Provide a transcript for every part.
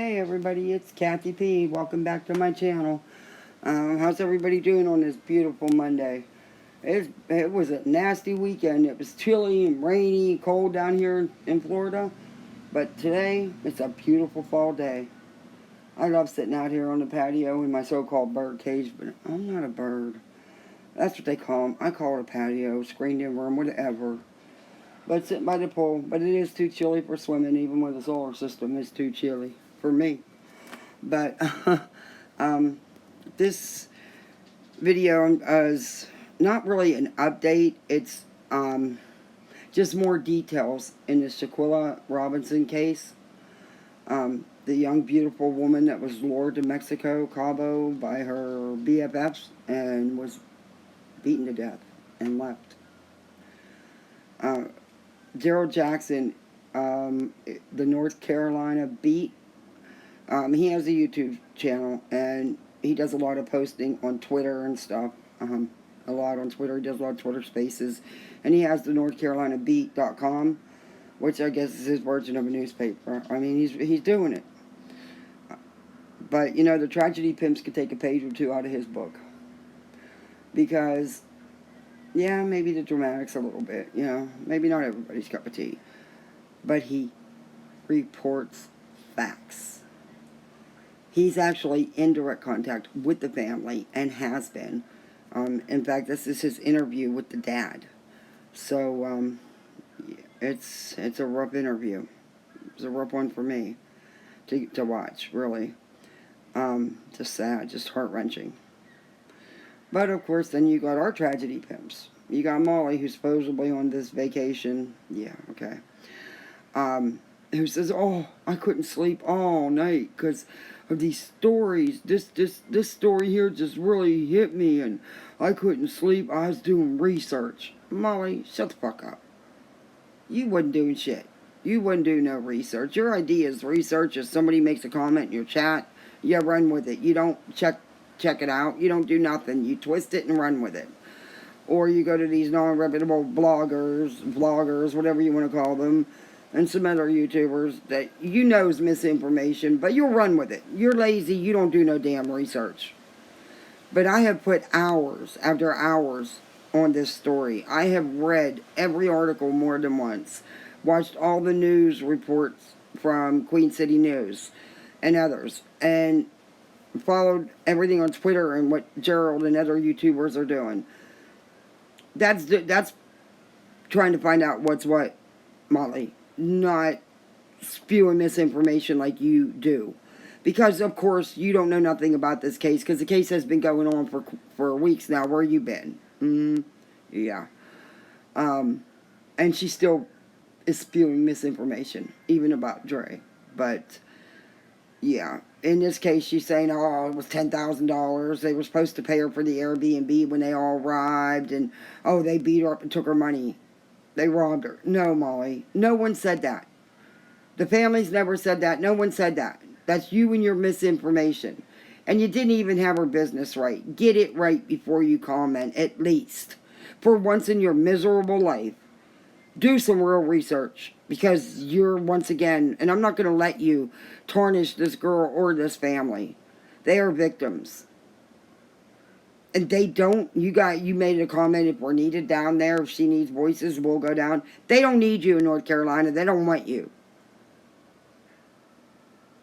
Hey everybody, it's Kathy P. Welcome back to my channel. How's everybody doing on this beautiful Monday? It was a nasty weekend. It was chilly and rainy, cold down here in Florida. But today, it's a beautiful fall day. I love sitting out here on the patio in my so-called bird cage, but I'm not a bird. That's what they call them. I call it a patio, screened-in room, whatever. But sitting by the pool. But it is too chilly for swimming, even with the solar system. It's too chilly for me. But this video is not really an update. It's just more details in the Shanquella Robinson case. The young, beautiful woman that was lured to Mexico, Cabo, by her BFFs and was beaten to death and left. Gerald Jackson, the North Carolina beat. He has a YouTube channel, and he does a lot of posting on Twitter and stuff. A lot on Twitter. He does a lot of Twitter spaces. And he has the North Carolina dad..com, which I guess is his version of a newspaper. I mean, he's doing it. But, you know, the tragedy pimps could take a page or two out of his book. Because, yeah, maybe the dramatics a little bit, you know. Maybe not everybody's cup of tea. But he reports facts. He's actually in direct contact with the family and has been. In fact, this is his interview with the dad. So, it's a rough interview. It's a rough one for me to watch, really. Just sad, just heart-wrenching. But, of course, then you got our tragedy pimps. You got Molly, who's supposedly on this vacation. Yeah, okay. Who says, oh, I couldn't sleep all night because of these stories. This story here just really hit me, and I couldn't sleep. I was doing research. Molly, shut the fuck up. You wasn't doing shit. You wouldn't do no research. Your idea is research. If somebody makes a comment in your chat, you run with it. You don't check it out. You don't do nothing. You twist it and run with it. Or you go to these non-reputable bloggers, vloggers, whatever you want to call them, and some other YouTubers that you know is misinformation, but you'll run with it. You're lazy. You don't do no damn research. But I have put hours after hours on this story. I have read every article more than once, watched all the news reports from Queen City News and others, and followed everything on Twitter and what Gerald and other YouTubers are doing. That's trying to find out what's what, Molly. Not spewing misinformation like you do. Because, of course, you don't know nothing about this case, because the case has been going on for weeks now. Where you been? Yeah. And she still is spewing misinformation, even about Dre. But, yeah. In this case, she's saying, oh, it was $10,000. They were supposed to pay her for the Airbnb when they all arrived. And, oh, they beat her up and took her money. They robbed her. No, Molly. No one said that. The family's never said that. No one said that. That's you and your misinformation. And you didn't even have her business right. Get it right before you comment, at least. For once in your miserable life. Do some real research. Because you're, once again, and I'm not going to let you tarnish this girl or this family. They are victims. And they don't, you made a comment, if we're needed down there, if she needs voices, we'll go down. They don't need you in North Carolina. They don't want you.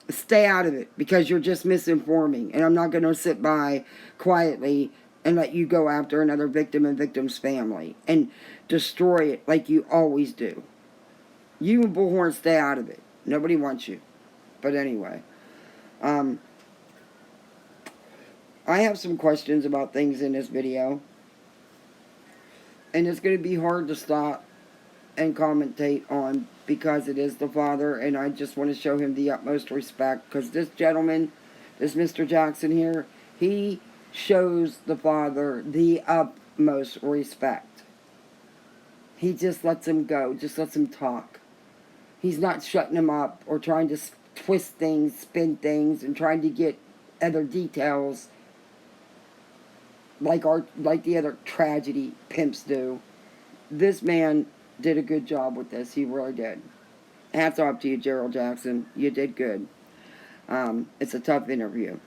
Stay out of it, because you're just misinforming. And I'm not going to sit by quietly and let you go after another victim and victim's family and destroy it like you always do. You and Bullhorn, stay out of it. Nobody wants you. But anyway, I have some questions about things in this video. And it's going to be hard to stop and commentate on, because it is the father, and I just want to show him the utmost respect, because this gentleman, this Mr. Jackson here, he shows the father the utmost respect. He just lets him go, just lets him talk. He's not shutting him up or trying to twist things, spin things, and trying to get other details like the other tragedy pimps do. This man did a good job with this. He really did. Hats off to you, Gerald Jackson. You did good. It's a tough interview.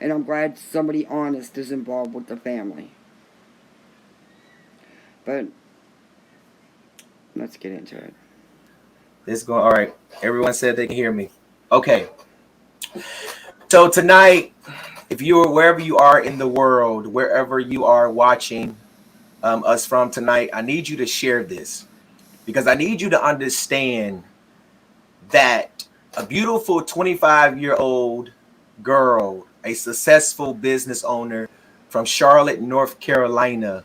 And I'm glad somebody honest is involved with the family. But let's get into it. This going all right. Everyone said they can hear me. Okay. So tonight, if you are wherever you are in the world, wherever you are watching us from tonight, I need you to share this because I need you to understand that a beautiful 25-year-old girl, a successful business owner from Charlotte, North Carolina,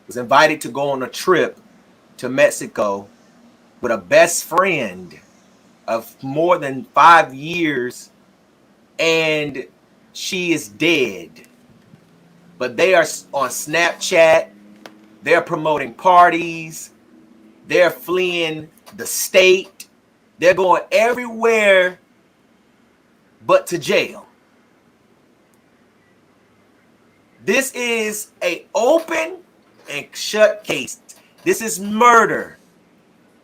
was invited to go on a trip to Mexico with a best friend of more than 5 years, and she is dead. But they are on Snapchat, they're promoting parties, they're fleeing the state, they're going everywhere but to jail. This is a open and shut case. This is murder.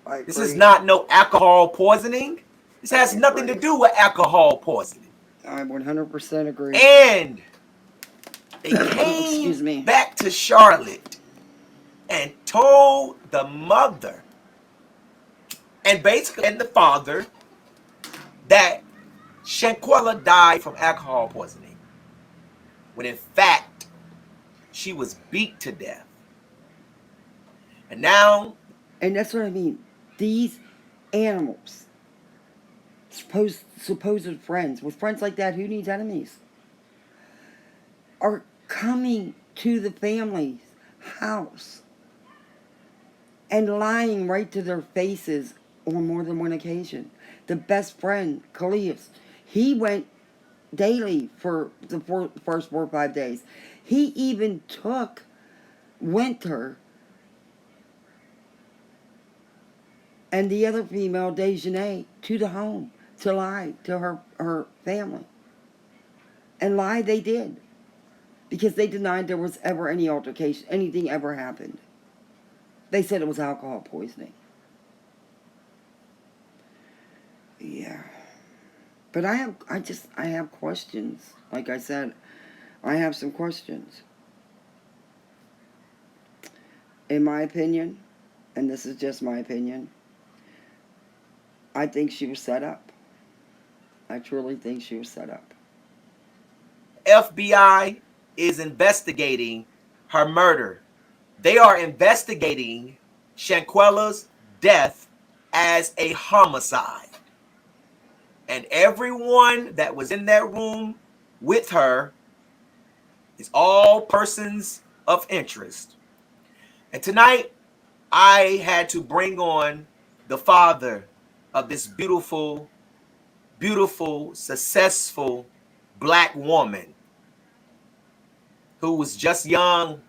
I This is agree. not no alcohol poisoning. This I has nothing to agree. do with alcohol poisoning. I 100% agree. And they came Excuse me. back to Charlotte and told the mother and basically and the father that Shanquella died from alcohol poisoning, when in fact she was beat to death. And now, And that's what I mean. These animals, supposed friends, with friends like that, who needs enemies? Are coming to the family's house and lying right to their faces on more than one occasion. The best friend, Callias, he went daily for the first 4 or 5 days. He even took Winter and the other female, Dejanay, to the home to lie to her family. And lie they did. Because they denied there was ever any altercation, anything ever happened. They said it was alcohol poisoning. Yeah. But I have questions. Like I said, I have some questions. In my opinion, and this is just my opinion, I think she was set up. I truly think she was set up. FBI is investigating her murder. They are investigating Shanquella's death as a homicide. And everyone that was in that room with her is all persons of interest. And tonight, I had to bring on the father of this beautiful, beautiful, successful black woman who was just young,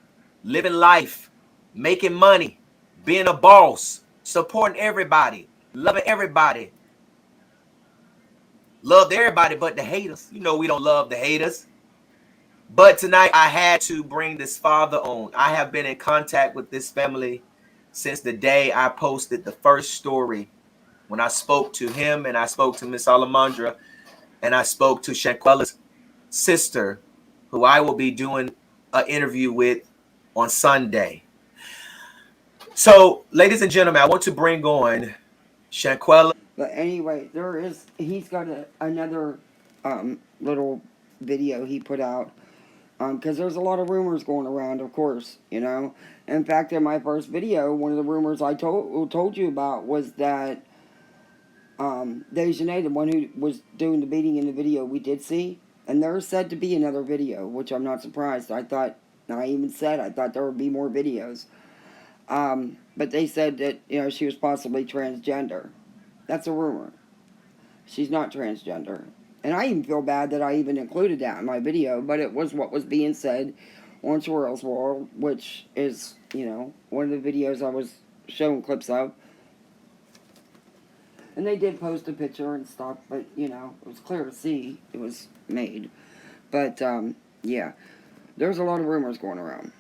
living life, making money, being a boss, supporting everybody, loving everybody. Loved everybody but the haters. You know we don't love the haters. But tonight I had to bring this father on. I have been in contact with this family since the day I posted the first story, when I spoke to him and I spoke to Miss Alamandra and I spoke to Shanquella's sister, who I will be doing an interview with on Sunday. So, ladies and gentlemen, I want to bring on Shanquella. But anyway, he's got another little video he put out. Because there's a lot of rumors going around, of course, you know. In fact, in my first video, one of the rumors I told you about was that Dejanay, the one who was doing the beating in the video we did see, and there's said to be another video, which I'm not surprised. I even said I thought there would be more videos. But they said that, she was possibly transgender. That's a rumor. She's not transgender. And I even feel bad that I even included that in my video, but it was what was being said on Gerald's World, which is, one of the videos I was showing clips of. And they did post a picture and stuff, but, it was clear to see it was made. But, yeah, there's a lot of rumors going around.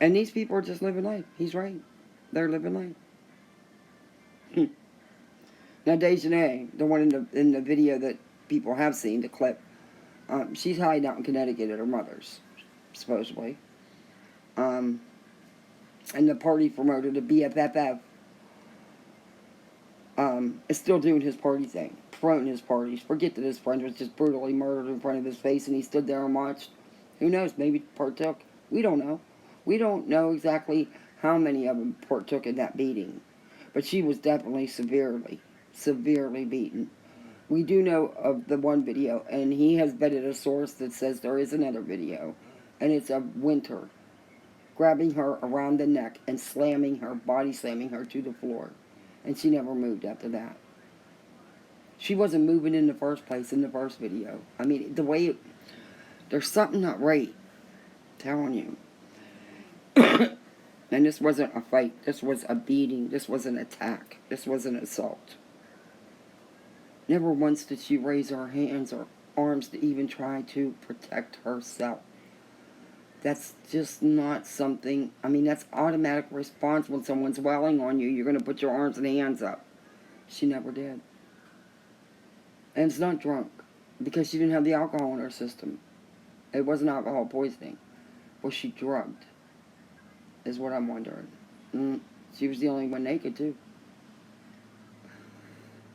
And these people are just living life. He's right. They're living life. Now, Dejanay, the one in the video that people have seen the clip. She's hiding out in Connecticut at her mother's, supposedly. Um, and the party promoter, the BFFF, is still doing his party thing, promoting his parties. Forget that his friend was just brutally murdered in front of his face and he stood there and watched. Who knows? Maybe partook. We don't know. We don't know exactly how many of them partook in that beating. But she was definitely severely beaten. We do know of the one video, and he has vetted a source that says there is another video, and it's of Winter grabbing her around the neck and slamming her, body slamming her to the floor. And she never moved after that. She wasn't moving in the first place in the first video. I mean, the way there's something not right. I'm telling you. And this wasn't a fight. This was a beating. This was an attack. This was an assault. Never once did she raise her hands or arms to even try to protect herself. That's just not something. I mean, that's automatic response when someone's wailing on you. You're going to put your arms and hands up. She never did. And it's not drunk, because she didn't have the alcohol in her system. It wasn't alcohol poisoning. Was she drugged? Is what I'm wondering. She was the only one naked, too.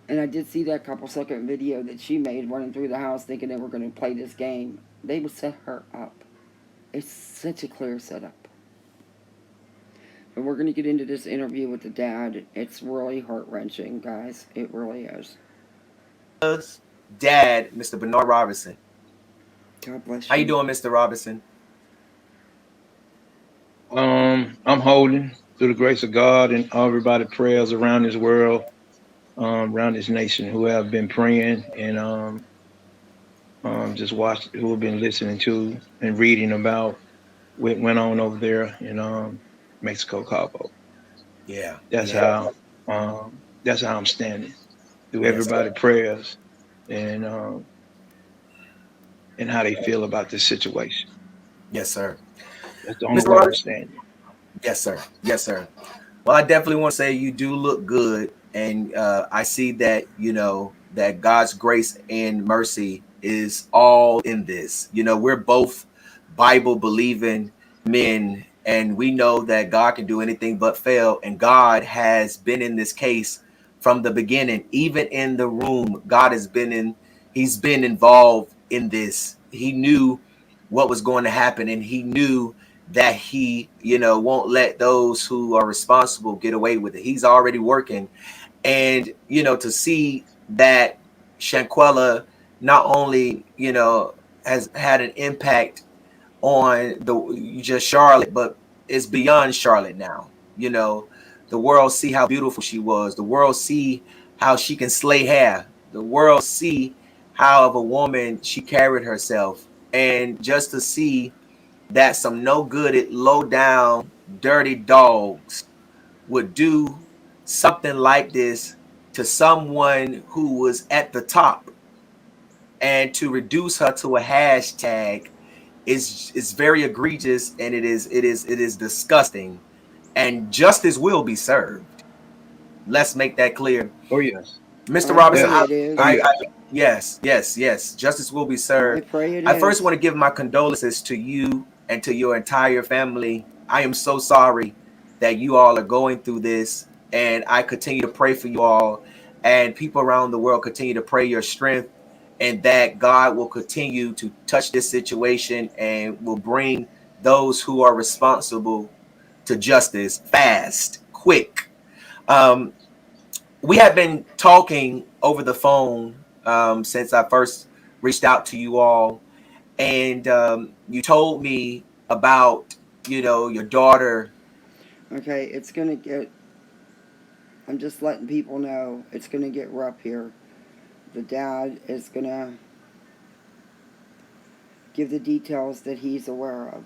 And I did see that couple-second video that she made running through the house thinking they were going to play this game. They would set her up. It's such a clear setup. But we're going to get into this interview with the dad. It's really heart-wrenching, guys. It really is. Dad, Mr. Bernard Robison. God bless you. How you doing, Mr. Robison? I'm holding through the grace of God and everybody prayers around this world, around this nation who have been praying and just watched, who have been listening to and reading about what went on over there in Mexico, Cabo. Yeah. That's Yeah. how I'm standing through Yes. everybody prayers and how they feel about this situation. Yes, sir. That's the only Mr. way I'm Robison? standing. Yes, sir. Yes, sir. Well, I definitely want to say you do look good, and I see that that God's grace and mercy is all in this. We're both Bible believing men, and we know that God can do anything but fail, and God has been in this case from the beginning. Even in the room, God has been in. He's been involved in this. He knew what was going to happen, and he knew that he won't let those who are responsible get away with it. He's already working. And to see that Shanquella not only has had an impact on just Charlotte, but it's beyond Charlotte now. The world see how beautiful she was. The world see how she can slay hair. The world see how of a woman she carried herself. And just to see that some no good, low down, dirty dogs would do something like this to someone who was at the top, and to reduce her to a hashtag is very egregious, and it is disgusting, and justice will be served. Let's make that clear. Oh yes, Mr. I Robinson, pray yes, it is. oh yes. yes. Justice will be I served. pray it I first is. want to give my condolences to you and to your entire family. I am so sorry that you all are going through this, and I continue to pray for you all, and people around the world continue to pray your strength, and that God will continue to touch this situation and will bring those who are responsible to justice fast, quick. Um, we have been talking over the phone since I first reached out to you all, and you told me about your daughter. Okay, it's going to get. I'm just letting people know it's going to get rough here. The dad is going to give the details that he's aware of.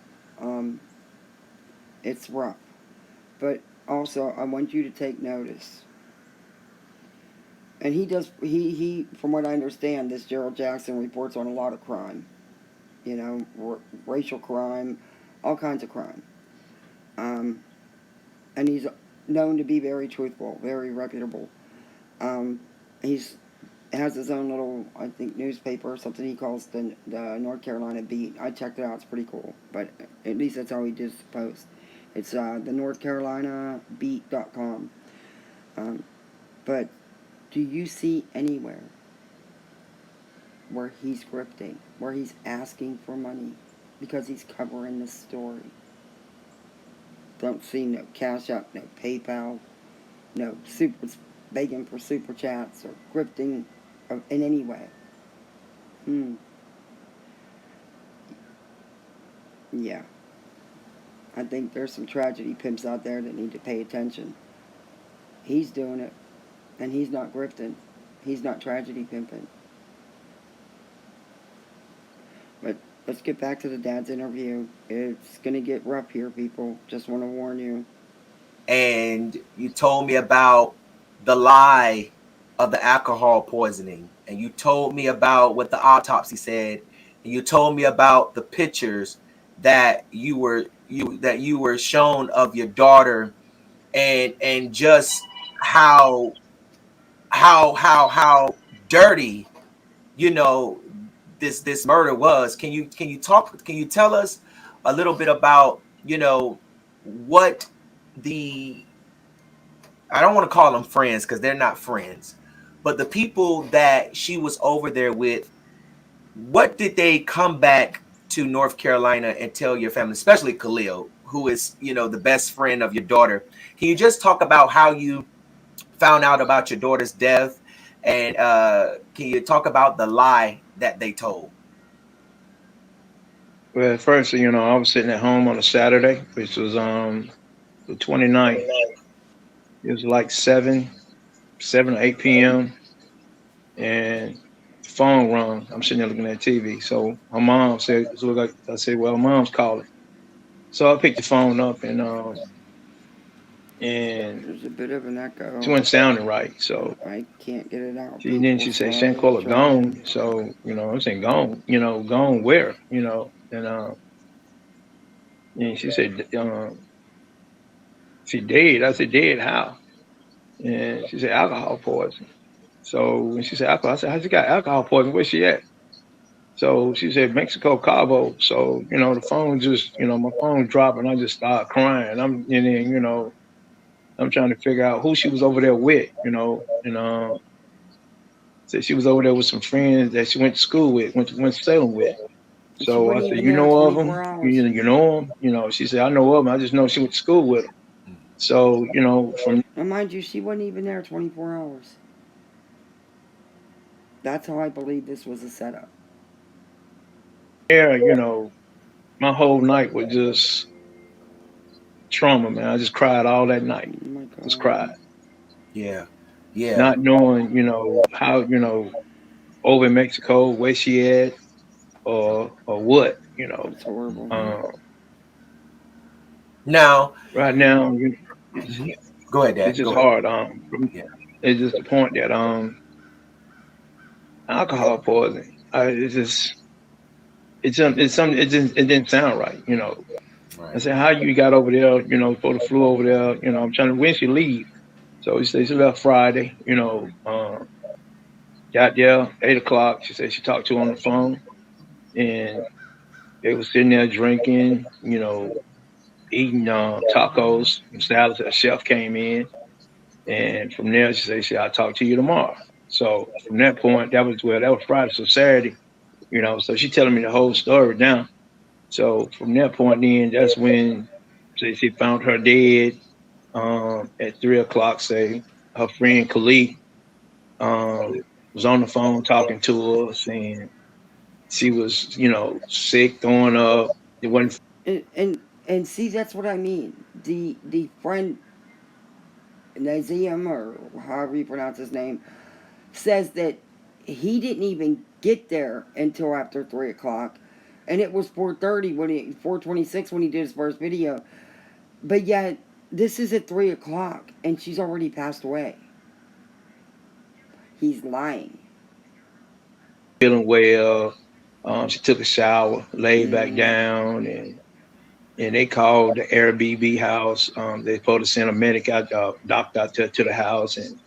It's rough. But also, I want you to take notice. And he from what I understand, this Gerald Jackson reports on a lot of crime. Racial crime, all kinds of crime. And he's known to be very truthful, very reputable. He's has his own little, I think, newspaper or something he calls the North Carolina Beat. I checked it out. It's pretty cool. But at least that's how he does the post. It's the North Carolina Beat.com. But do you see anywhere where he's grifting, where he's asking for money because he's covering the story? Don't see no Cash App, no PayPal, no super begging for super chats or grifting in any way. Yeah, I think there's some tragedy pimps out there that need to pay attention. He's doing it, and he's not grifting. He's not tragedy pimping. But let's get back to the dad's interview. It's gonna get rough here, people. Just want to warn you. And you told me about the lie of the alcohol poisoning, and you told me about what the autopsy said, and you told me about the pictures that you were shown of your daughter, and just how how dirty, you know, this murder was. Can you tell us a little bit about, what the, I don't want to call them friends because they're not friends, but the people that she was over there with, what did they come back to North Carolina and tell your family, especially Khalil, who is, the best friend of your daughter? Can you just talk about how you found out about your daughter's death, and can you talk about the lie that they told? Well, at first, I was sitting at home on a Saturday, which was the 29th. It was like 7 or 8 p.m. and the phone rung. I'm sitting there looking at TV. So my mom said, I said, well, mom's calling. So I picked the phone up and There's a bit of an she echo. wasn't sounding right. So I can't get it out. then People she said, say Shanquella try. gone. So, I'm saying gone, gone where, and she said, she dead. I said, dead how? And she said, alcohol poison. So when she said alcohol, I said, how she got alcohol poison? Where's she at? So she said, Mexico, Cabo. So, the phone just, my phone dropped and I just started crying. And then, I'm trying to figure out who she was over there with, and said she was over there with some friends that she went to school with, went to Salem with. And she So I wasn't said, even you there know of them? 24 hours. You know them? She said, I know of them. I just know she went to school with them. So, from And mind you, she wasn't even there 24 hours. That's how I believe this was a setup. there, my whole night was just trauma, man. I just cried all that night. Oh my Just cried. God. Yeah, yeah. Not knowing, how, over in Mexico, where she at or what, It's horrible. Um, Now, right now, mhm. Go ahead, it's Dad. just Go ahead. hard. Yeah, It's just the point that alcohol poisoning. It's just it's something. It didn't sound right. I right. said, how you got over there? For the flu over there. I'm trying to when she leave. So she said she left Friday. Got there 8 o'clock. She said she talked to her on the phone, and they was sitting there drinking. Eating tacos and salads. A chef came in, and from there she said, "I'll talk to you tomorrow." So from that point, that was Friday. So Saturday, so she telling me the whole story now. So from that point, then that's when she found her dead at 3 o'clock. Say her friend Khalid was on the phone talking to her, saying she was, sick, throwing up. It wasn't And see, that's what I mean. The friend Nazium, or however you pronounce his name, says that he didn't even get there until after 3 o'clock, and it was 4:30 when 4:26 when he did his first video. But yet, this is at 3 o'clock, and she's already passed away. He's lying. feeling well. She took a shower, laid back Yeah. down, and they called the Airbnb house. They supposed to send a medic out, doctor out to the house, and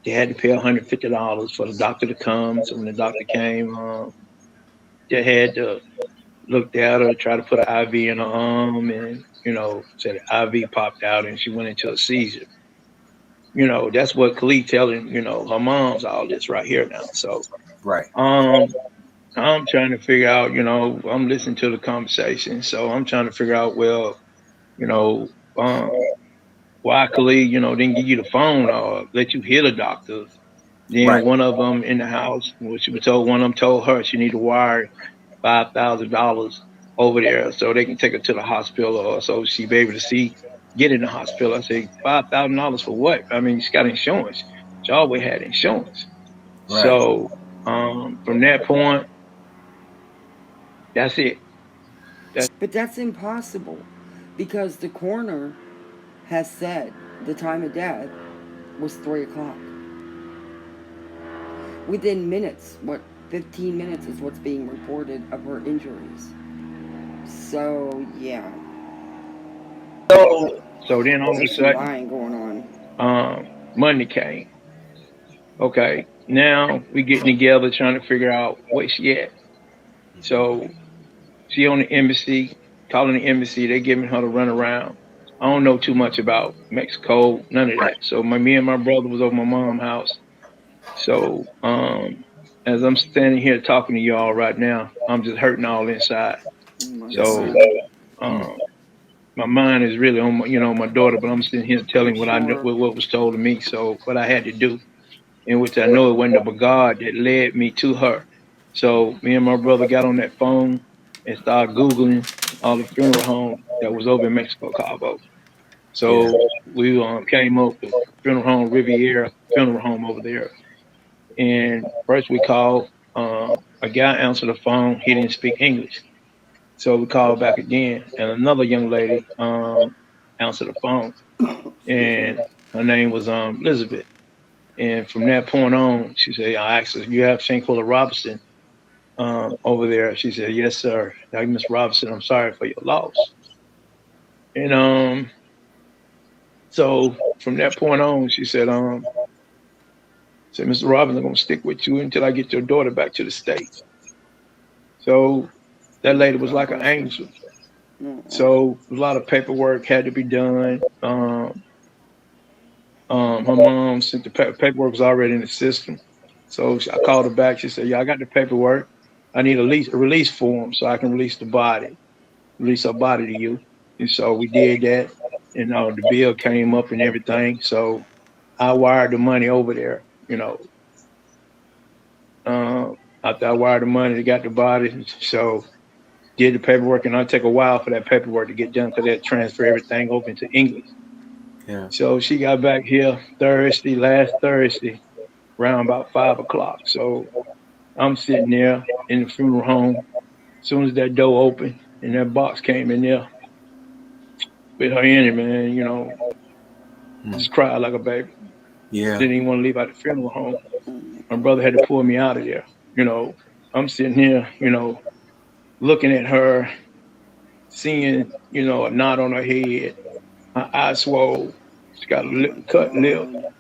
They had to pay $150 for the doctor to come. So when the doctor came, they had to look at her, try to put an IV in her arm, and said the IV popped out and she went into a seizure. That's what Khalid telling her mom's all this right here now. So Right. um, I'm trying to figure out. I'm listening to the conversation, so I'm trying to figure out. Well, you know, um, why Khalid didn't give you the phone or let you hear the doctors. Then Right. one of them in the house, what she was told, one of them told her she need to wire $5,000 over there so they can take her to the hospital or so she be able to get in the hospital. I say $5,000 for what? I mean, she got insurance. She always had insurance. Right. So from that point, that's it. But that's impossible because the coroner has said the time of death was 3 o'clock. Within minutes, 15 minutes is what's being reported of her injuries. So, yeah, So then all of a there's some sudden, lying going on. Monday came. Okay, now we getting together trying to figure out where she at. So she on the embassy, calling the embassy. They giving her the run around. I don't know too much about Mexico, none of that. So me and my brother was over my mom's house. So as I'm standing here talking to y'all right now, I'm just hurting all inside. Oh my Yes, So sir. God. Mm. um, my mind is really on my daughter, but I'm sitting here I'm telling what I know, sure. what was told to me. So what I had to do, in which I know it wasn't but God that led me to her. So me and my brother got on that phone and started Googling all the funeral homes that was over in Mexico, Cabo. Yeah. So we came up with funeral home Riviera funeral home over there. And first we called, a guy answered the phone. He didn't speak English. So we called back again, and another young lady answered the phone, Excuse me. and her name was Elizabeth. And from that point on, she said, I asked her, you have Shanquella Robinson over there? She said, yes, sir. Like, Miss Robinson, I'm sorry for your loss. And so from that point on, she said, Mr. Robinson, I'm going to stick with you until I get your daughter back to the States. So that lady was God like an bless her. angel. Oh, So a lot of paperwork had to be done. Her mom sent the paperwork was already in the system. So I called her back. She said, "Yeah, I got the paperwork. I need a release form so I can release her body to you." And so we did that, and the bill came up and everything. So I wired the money over there. Uh, After I wired the money, they got the body. So did the paperwork, and it'll take a while for that paperwork to get done because they had to transfer everything over into English. Yeah. So she got back here last Thursday, around about 5 o'clock. So I'm sitting there in the funeral home. As soon as that door opened and that box came in there with her in it, man, Mm. just cried like a baby. Yeah. Didn't even want to leave out the funeral home. oh my My God. brother had to pull me out of there. I'm sitting here, looking at her, seeing, a knot on her head, her eyes swole. She's got a Oh my cut lip. God.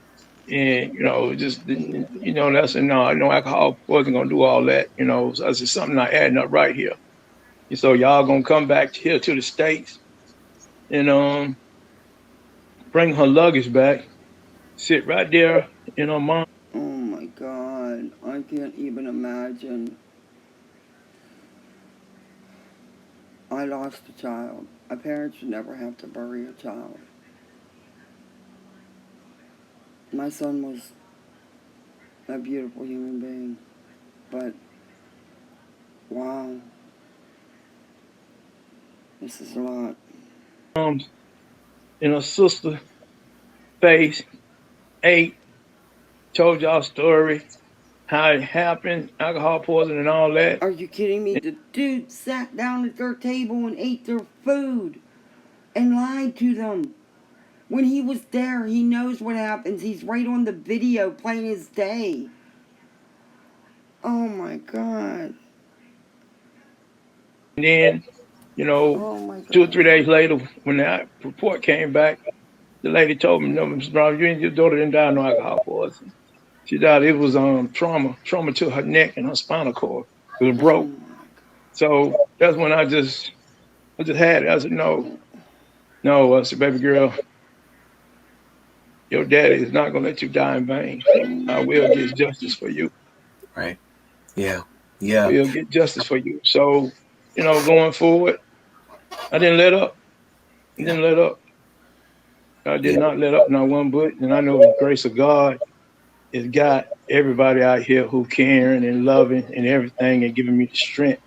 And just that's no, no alcohol wasn't gonna do all that. So I said something not adding up right here. And so y'all gonna come back here to the States and bring her luggage back, sit right there in her mom. Oh my God. I can't even imagine. I lost a child. A parent should never have to bury a child. My son was a beautiful human being. But, wow, this is a lot. Mom's and her sister face, ate, told y'all story, how it happened, alcohol poisoning and all that. Are you kidding me? The dude sat down at their table and ate their food and lied to them. When he was there, he knows what happens. He's right on the video playing his day. Oh my God. And then, Oh my 2 or 3 days God. later, when that report came back, the lady told me, "No, Mr. Brown, you and your daughter didn't die of no alcohol poisoning." She died. It was trauma to her neck and her spinal cord. It was broke. So that's when I just had it. I said, no, no. I said, baby girl, your daddy is not gonna let you die in vain. I will get justice for you. Right. Yeah. I Yeah. will get justice for you. So, going forward, I didn't let up. I Yeah. didn't let up. I did Yeah. not let up not one bit. And I know the grace of God has got everybody out here who caring and loving and everything and giving me the strength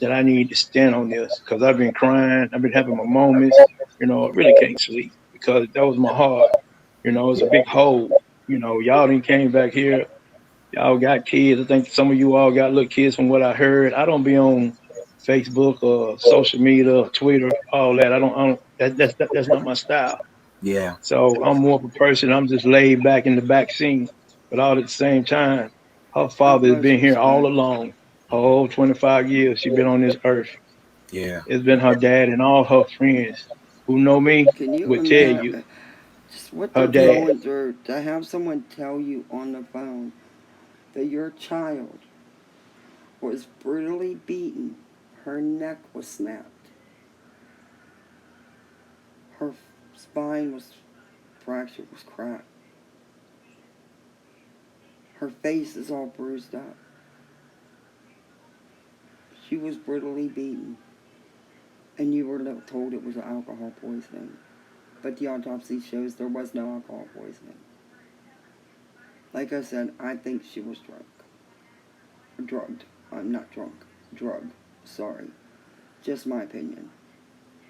that I need to stand on this because I've been crying. I've been having my moments. I really can't sleep because that was my heart. It's a big hole. Y'all didn't came back here. Y'all got kids. I think some of you all got little kids from what I heard. I don't be on Facebook or social media or Twitter, all that. I don't that's not my style. Yeah. So I'm more of a person. I'm just laid back in the back scene. But all at the same time, her father has Utmost been here all respect. along. Her whole 25 years she's been on this earth. Yeah. It's been her dad and all her friends who know me Can you would tell you imagine just what her they're dad. going through to have someone tell you on the phone that your child was brutally beaten, her neck was snapped, her spine was fractured, was cracked, her face is all bruised up. She was brutally beaten, and you were told it was alcohol poisoning. But the autopsy shows there was no alcohol poisoning. Like I said, I think she was drunk. Drugged. I'm not drunk. Drug. Sorry. Just my opinion.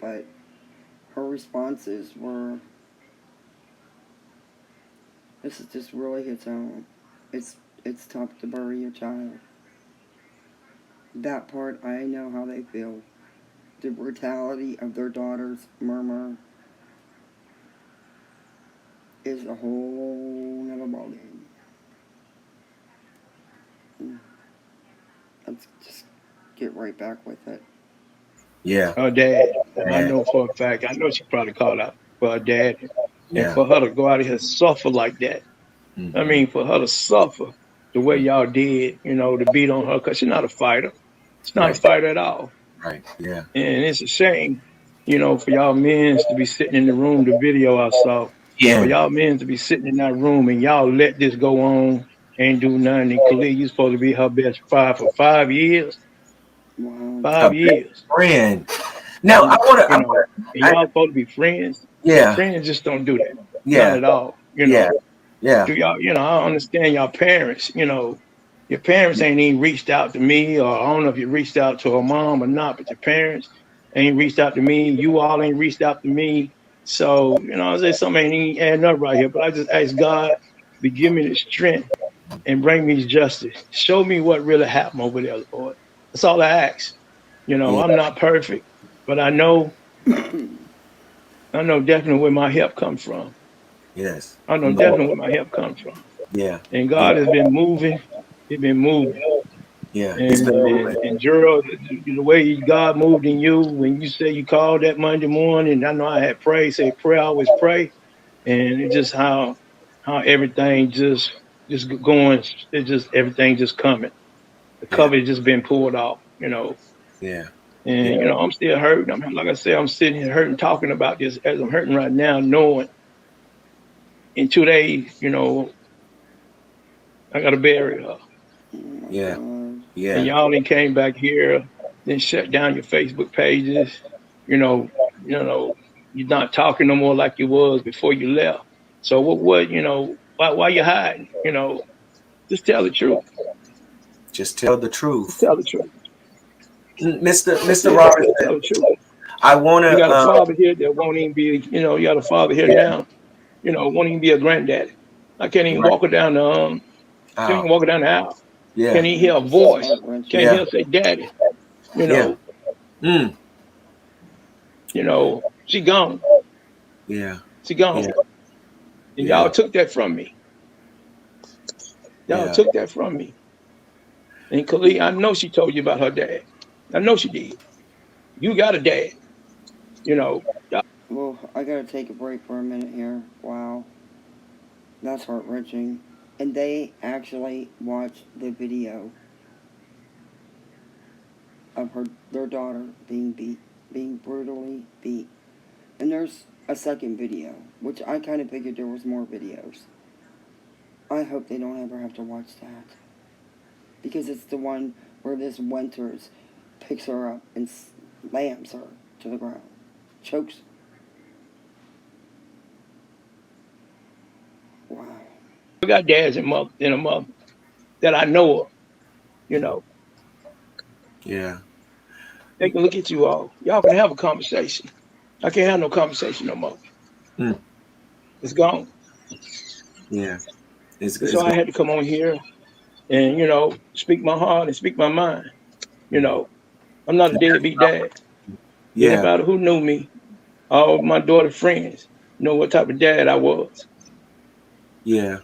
But her responses were, this is just really hits home. It's tough to bury your child. That part, I know how they feel. The brutality of their daughter's murmur is a whole nother ballgame. Let's just get right back with it. Yeah. Her dad. I Yeah. know for a fact. I know she probably called out for her dad, and Yeah. for her to go out here and suffer like that. I Mm-hmm. mean, for her to suffer the way y'all did, to beat on her, because she's not a fighter. She's not a Right. fighter at all. Right. Yeah. And it's a shame, for y'all men to be sitting in the room, the video I saw, for Yeah. y'all men to be sitting in that room and y'all let this go on, ain't do nothing. And Khalid, you supposed to be her best friend for 5 years. Wow. A Five best years. friend. Now I And, want to. you know, and I, y'all supposed to be friends. yeah. Friends just don't do that. Not Yeah. at all. Yeah. Yeah. Do y'all, I understand y'all parents, your parents ain't even reached out to me, or I don't know if you reached out to her mom or not, but your parents ain't reached out to me. You all ain't reached out to me. So, I say something ain't even adding up right here, but I just ask God to give me the strength and bring me justice. Show me what really happened over there, Lord. That's all I ask. Yeah. I'm not perfect, but I know definitely where my help comes from. Yes. I know From the definitely Lord. where my help comes from. Yeah. And Yeah. God has been moving. He's been moving. Yeah. He's And been and, moving. and Gerald, the way God moved in you when you say you called that Monday morning, I know I had prayed, say pray, I always pray. And it's just how everything just going, it's just everything just coming. The Yeah. cover has just been pulled off. Yeah. Yeah. And I'm still hurting. Like I said, I'm sitting here hurting, talking about this as I'm hurting right now, knowing in 2 days, I gotta bury her. Oh my Yeah. god. And Yeah. y'all then came back here, then shut down your Facebook pages. You know, you're not talking no more like you was before you left. So why you hiding? Just tell the truth. Just tell the Just truth. tell the truth. That's Mr. it. Just tell Robinson, the truth. I want You to, got a father here that won't even be, you got a father here yeah, now, won't even be a granddaddy. I can't even right. walk her down the can't Oh, even walk her down the aisle. yeah, Can't even Yeah, hear a this is voice. heart Can't wrenching. hear yeah, her say daddy. You yeah, know, mm, she gone. yeah, She yeah, gone. And yeah, y'all took that from me. Y'all yeah, took that from me. And Khalid, I know she told you about her dad. I know she did. You got a dad, you know. Well, I gotta take a break for a minute here. Wow. That's heart wrenching. and they actually watched the video of their daughter being beat, being brutally beat. And there's a second video, which I kind of figured there was more videos. I hope they don't ever have to watch that, because it's the one where this Winters picks her up and slams her to the ground, chokes. Wow. I got dads and mother and a mother that I know of, you know, Yeah. they can look at you all. Y'all can have a conversation. I can't have no conversation no more. Mm. It's gone. Yeah. And so It's I going. had to come on here and, speak my heart and speak my mind. You know, I'm not a deadbeat dad. Yeah. Anybody who knew me, all of my daughter's friends, know what type of dad I was. Yeah.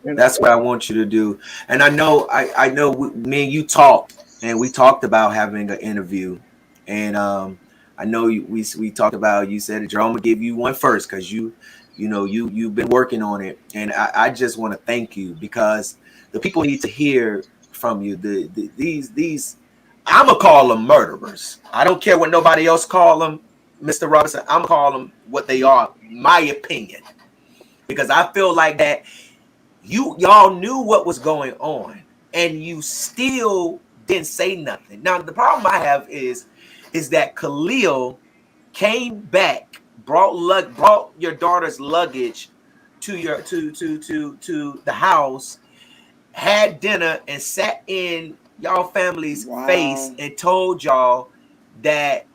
You know, That's what I want you to do. And I know me and you talked, and we talked about having an interview. And I know we talked about, you said, Jerome, will give you one first because you've been working on it. And I just want to thank you, because the people need to hear from you. These I'm gonna call them murderers. I don't care what nobody else call them, Mr. Robinson. I'm gonna call them what they are, my opinion. Because I feel like that y'all knew what was going on, and you still didn't say nothing. Now the problem I have is that Khalil came back, brought your daughter's luggage to your to the house, had dinner, and sat in y'all family's face Wow. and told y'all that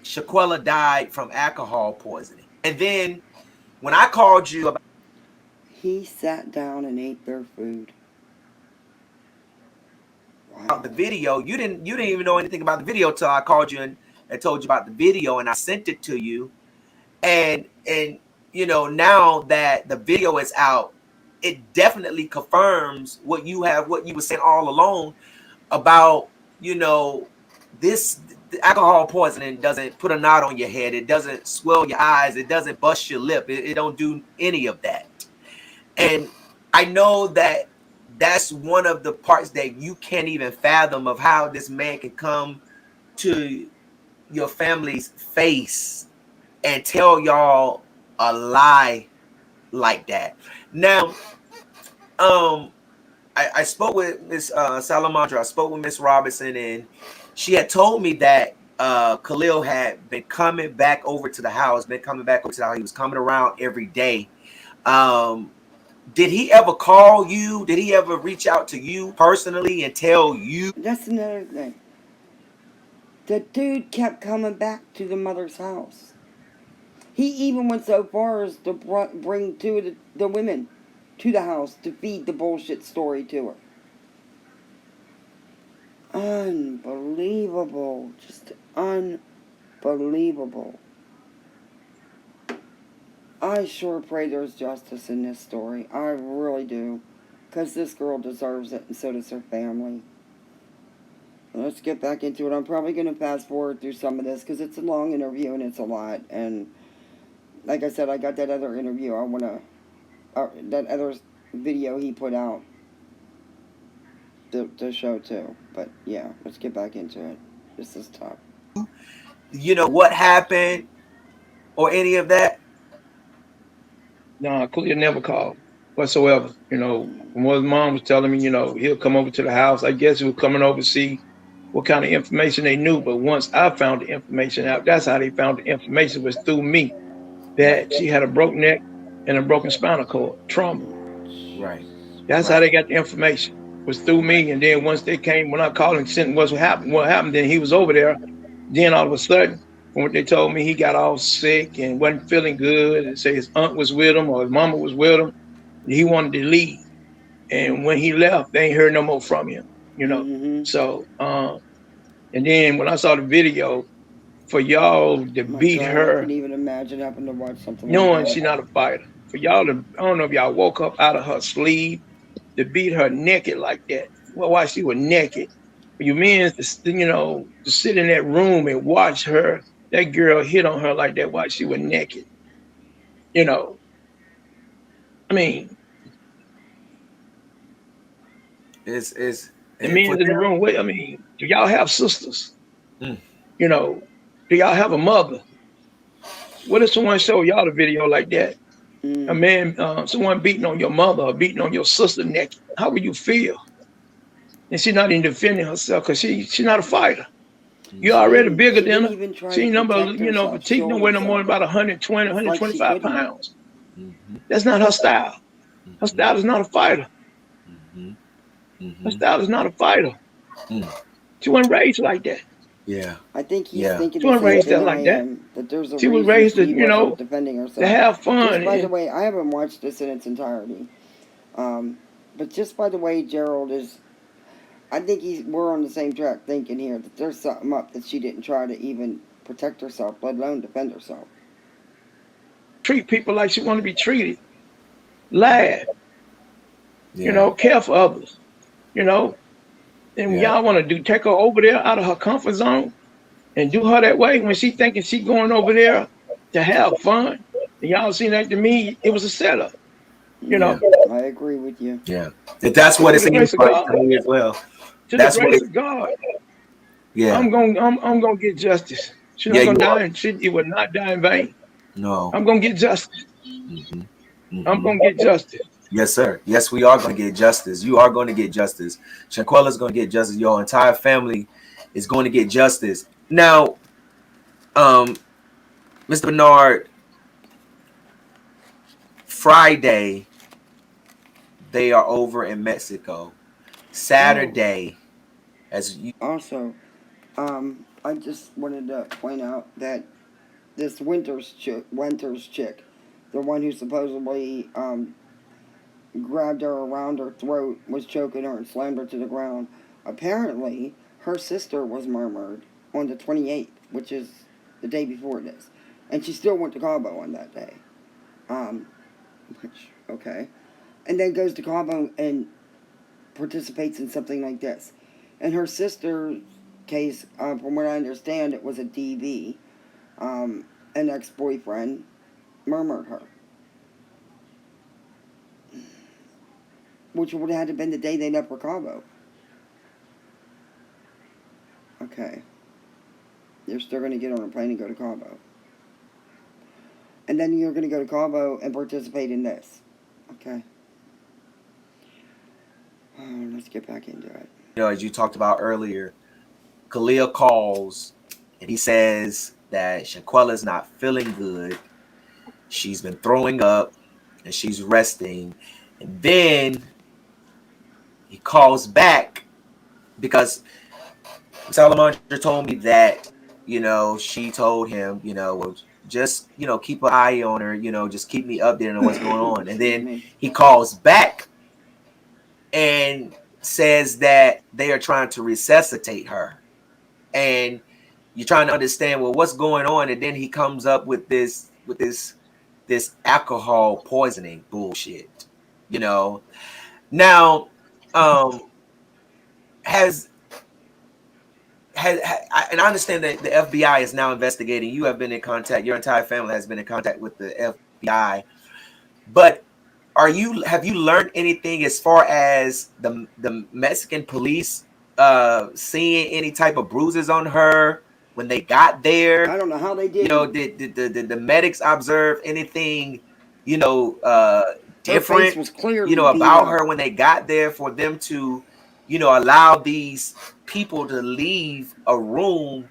Shaquella died from alcohol poisoning. And then when I called you He sat down and ate their food. about Wow. the video, you didn't even know anything about the video till I called you and told you about the video, and I sent it to you. And now that the video is out, it definitely confirms what you were saying all along about, this alcohol poisoning doesn't put a knot on your head, it doesn't swell your eyes, it doesn't bust your lip, it don't do any of that. And I know that that's one of the parts that you can't even fathom, of how this man can come to your family's face and tell y'all a lie like that. Now, um, I spoke with Miss Salamandra. I spoke with Miss Robinson, and she had told me that Khalil had been coming back over to the house, been coming back over to the house. He was coming around every day. Um, did he ever call you? Did he ever reach out to you personally and tell you? That's another thing. The dude kept coming back to the mother's house. He even went so far as to bring two of the women to the house to feed the bullshit story to her. Unbelievable. Just unbelievable. I sure pray there's justice in this story. I really do. Because this girl deserves it, and so does her family. Let's get back into it. I'm probably going to fast forward through some of this because it's a long interview and it's a lot. And like I said, I got that other interview. I want to, that other video he put out to show too. But yeah, let's get back into it. This is tough. What happened or any of that? no, Clear never called whatsoever. From what his mom was telling me, he'll come over to the house. I guess he was coming over to see what kind of information they knew. But once I found the information out, that's how they found the information, was through me, Right, that she had a broken neck and a broken spinal cord trauma. right, That's how right. they got the information, was through me. And then once they came, when I called and sent what happened, then he was over there. Then all of a sudden, from what they told me, he got all sick and wasn't feeling good. And say his aunt was with him or his mama was with him. He wanted to leave. And when he left, they ain't heard no more from him. Mm-hmm. So, and then when I saw the video, for y'all to My beat God, I her, couldn't even imagine having to watch something like knowing that. she's not a fighter, for y'all to, I don't know if y'all woke up out of her sleep, to beat her naked like that. Well, while she was naked, for you men to sit in that room and watch her, that girl hit on her like that while she was naked. You know, I mean, Is The for men's in the them. room. Wait, I mean, do y'all have sisters? Mm, You know, do y'all have a mother? What if someone show y'all the video like that? A Mm. man, someone beating on your mother or beating on your sister naked. How would you feel? And she's not even defending herself because she's not a fighter. You mhm. already bigger She than didn't her. even try She to ain't number, protect herself, petite no shield way no more herself. than about 120, It's like she 125 didn't. pounds. Mhm. That's not her style. Her Mhm. style is not a fighter. Mhm. Her Mhm. style is not a fighter. Mm. She wasn't raised like that. Yeah. I think he's Yeah. thinking She the wasn't same raised thing that I like that. am. That there's a She was reason raised to, she wasn't defending to herself. have fun. Just by the way, I haven't watched this in its entirety. But just by the way, Gerald is. I think we're on the same track thinking here that there's something up that she didn't try to even protect herself, let alone defend herself. Treat people like she want to be treated. Laugh, Yeah. care for others, you know. And when Yeah. y'all want to take her over there out of her comfort zone and do her that way when she thinking she going over there to have fun. And y'all seen that to me, it was a setup, you know. Yeah. I agree with you. Yeah. That's But what to it the seems grace of like God, to me as well. to the That's what. grace of God, Yeah. I'm gonna get justice. She's Yeah. not You gonna are. die, and it will not die in vain. No. I'm gonna get justice. Hmm. I'm Hmm. gonna get justice. Yes, sir. Yes, we are going to get justice. You are going to get justice. Shanquella's going to get justice. Your entire family is going to get justice. Now, um, Mr. Bernard, Friday they are over in Mexico. Oh, Saturday, as you also, I just wanted to point out that this Winters chick, the one who supposedly grabbed her around her throat, was choking her, and slammed her to the ground. Apparently, her sister was murdered on the 28th, which is the day before this, and she still went to Cabo on that day. Um, which okay, and then goes to Cabo and participates in something like this. In her sister's case, from what I understand, it was a DV. An ex-boyfriend murdered her, which would have had to been the day they left for Cabo. Okay, you're still going to get on a plane and go to Cabo, and then you're going to go to Cabo and participate in this. Okay, let's get back into it. know, as you talked about earlier, Khalil calls and he says that Shanquella's not feeling good. She's been throwing up and she's resting. And then he calls back because Salamandra told me that, she told him, well, just, keep an eye on her, just keep me updated on what's going on. And Excuse then me. he calls back and says that they are trying to resuscitate her. And you're trying to understand, well, what's going on? And then he comes up with this alcohol poisoning bullshit. You know. Now, um, has and I understand that the FBI is now investigating. You have been in contact. Your entire family has been in contact with the FBI. But have you learned anything as far as the Mexican police seeing any type of bruises on her when they got there? I don't know how they didn't. Did the medics observe anything, Her face different, was clearly beat about up. her when they got there for them to, allow these people to leave a room,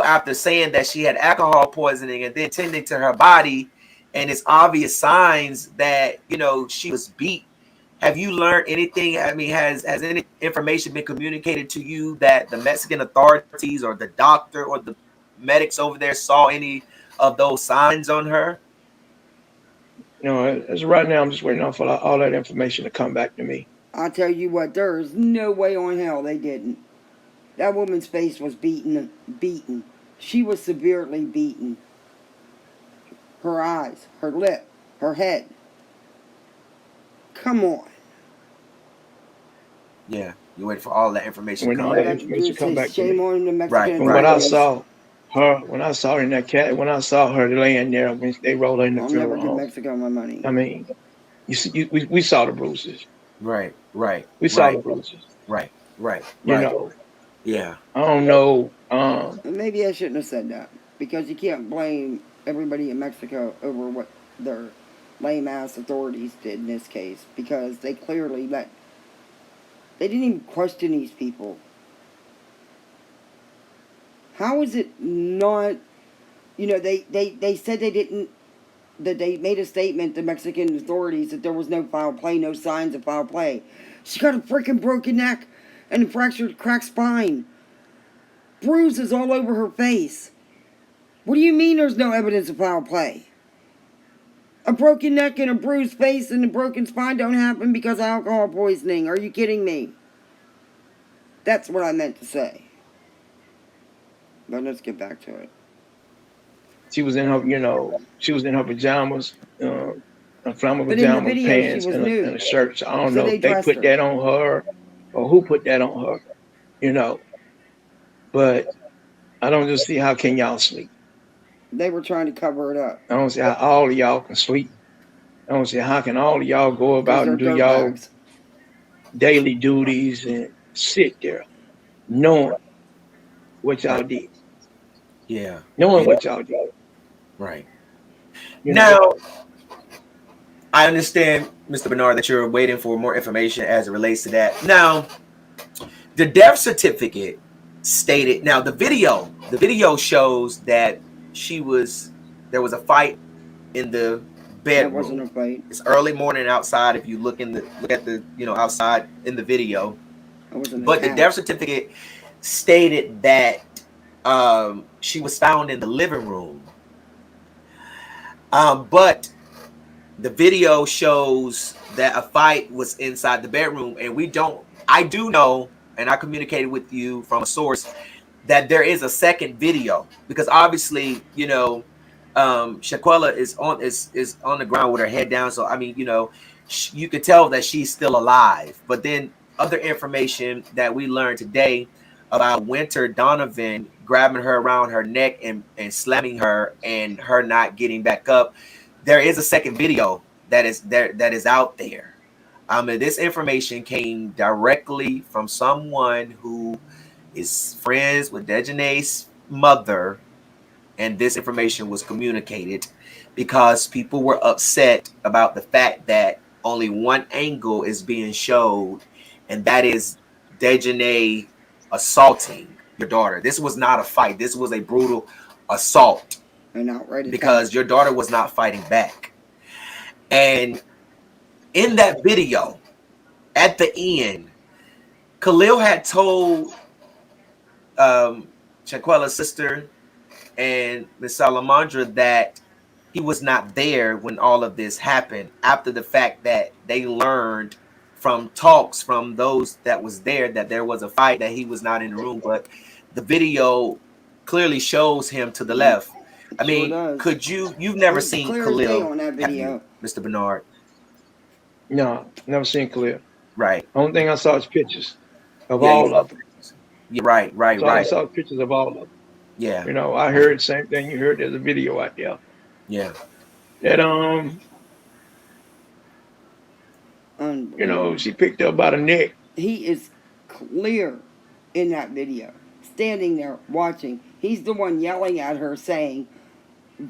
after saying that she had alcohol poisoning and then tending to her body, and it's obvious signs that, she was beat. Have you learned anything? I mean, has any information been communicated to you that the Mexican authorities or the doctor or the medics over there saw any of those signs on her? As right now, I'm just waiting on for all that information to come back to me. I tell you what, there is no way on hell they didn't. That woman's face was beaten. She was severely beaten. Her eyes, her lip, her head. Come on. Yeah, you wait for all that information to When come all All I that back. got to do information is come say back to shame me. on the Mexican Right, From right. what I authorities. saw when I saw her in that cat, when I saw her laying there when they rolled her in the I'll never funeral give home. Mexico my money. I mean, you see, we saw the bruises. Right. Right. We saw the Right. bruises. Right. Right. You Right. know, Yeah. I don't know. And maybe I shouldn't have said that because you can't blame everybody in Mexico over what their lame ass authorities did in this case because they clearly they didn't even question these people. How is it not? You know, they said they didn't. That they made a statement, the Mexican authorities, that there was no foul play, no signs of foul play. She got a freaking broken neck and a fractured, cracked spine. Bruises all over her face. What do you mean there's no evidence of foul play? A broken neck and a bruised face and a broken spine don't happen because of alcohol poisoning. Are you kidding me? That's what I meant to say. But let's get back to it. she was in her, she was in her pajamas, flannel But in the pajamas, video, she pants, was and a nude. shirt. So I don't So know they if they dressed put her. that on her or who put that on her, you know. But I don't just see how can y'all sleep. They were trying to cover it up I don't see how all of y'all can sleep. I don't see how can all of y'all go because about they're and do y'all dirtbags. daily duties and sit there knowing what Right. y'all did, Yeah. knowing Yeah. what y'all did. Right. You know, Now, I understand, Mr. Bernard, that you're waiting for more information as it relates to that. Now, the death certificate stated. Now, the video shows that there was a fight in the That wasn't bedroom. a fight. It's early morning outside. If you look at the outside in the video, That was an but the death attack. certificate stated that she was found in the living room. But the video shows that a fight was inside the bedroom, and we don't. I do know, and I communicated with you from a source that there is a second video because obviously, Shanquella is on the ground with her head down. So I mean, you could tell that she's still alive. But then other information that we learned today about Winter Donovan grabbing her around her neck and slamming her and her not getting back up. There is a second video that is out there. This information came directly from someone who is friends with Dejanay's mother, and this information was communicated because people were upset about the fact that only one angle is being showed, and that is Dejanay assaulting your daughter. This was not a fight. This was a brutal assault An outright attack. because your daughter was not fighting back. And in that video, at the end, Khalil had told Shaquella's sister and Miss Salamandra that he was not there when all of this happened after the fact that they learned from talks from those that was there that there was a fight, that he was not in the room, but the video clearly shows him to the Yep, left. I it sure mean, does. you've never It's seen clear as day Khalil, on that have you, video. Mr. Bernard? no, never seen clear. Right. Only thing I saw is pictures of Yeah, all of them. yeah, right, So I right. saw pictures of all of them. Yeah, I heard the same thing you heard. There's a video out there yeah, that Unbelievable. she picked up by the neck. He is clear in that video, standing there watching. He's the one yelling at her, saying,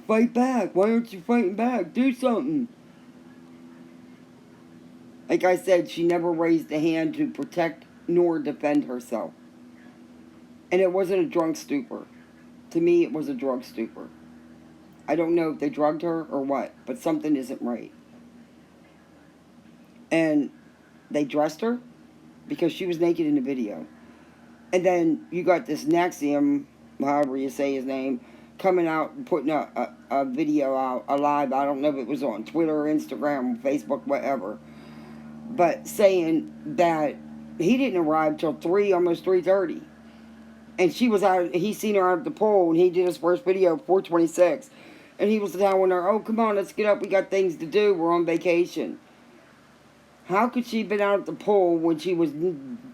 "Fight back! Why aren't you fighting back? Do something!" Like I said, she never raised a hand to protect nor defend herself. And it wasn't a drunk stupor. To me, it was a drug stupor. I don't know if they drugged her or what, but something isn't right. And they dressed her because she was naked in the video. And then you got this Nexium, however you say his name, coming out and putting a video out, a live. I don't know if it was on Twitter, Instagram, Facebook, whatever. But saying that he didn't arrive till 3, almost 3:30. And she was out, he seen her out at the pool, and he did his first video at 4:26. And he was telling her, "Oh, come on, let's get up. We got things to do. We're on vacation." How could she have been out at the pool when she was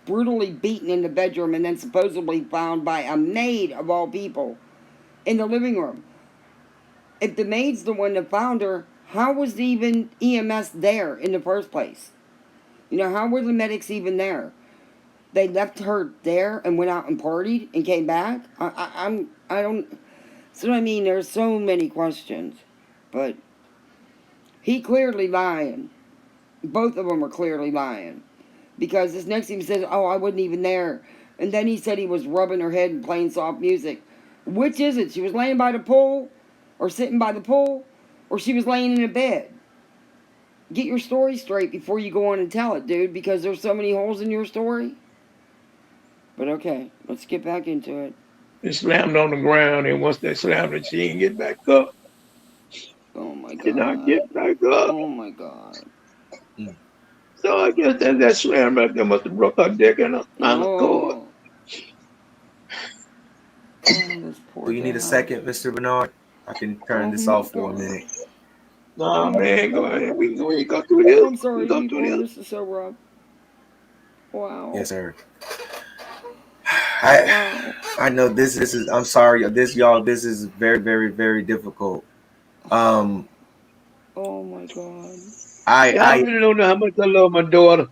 brutally beaten in the bedroom and then supposedly found by a maid, of all people, in the living room? If the maid's the one that found her, how was even EMS there in the first place? You know, how were the medics even there? They left her there and went out and partied and came back. I don't. So I mean, there's so many questions, but he clearly lying. Both of them are clearly lying because this next thing he says, "Oh, I wasn't even there," and then he said he was rubbing her head and playing soft music. Which is it? She was laying by the pool, or sitting by the pool, or she was laying in a bed. Get your story straight before you go on and tell it, dude, because there's so many holes in your story. But okay, let's get back into it. It slammed on the ground, and once they slammed it, she didn't get back up. Oh my Did not god. get back up. Oh my god. So I guess that slam back there must have broke her dick in a spinal cord. Oh. Oh, this poor Do you need a dad. second, Mr. Bernard? I can turn this off for a minute. Nah, man, go ahead. We can go through this. I'm sorry, We go people. through this. This is so rough. Wow. Yes, sir. Wow. I know this is. I'm sorry, this y'all. This is very, very, very difficult. Oh my god. Y'all really don't know how much I love my daughter.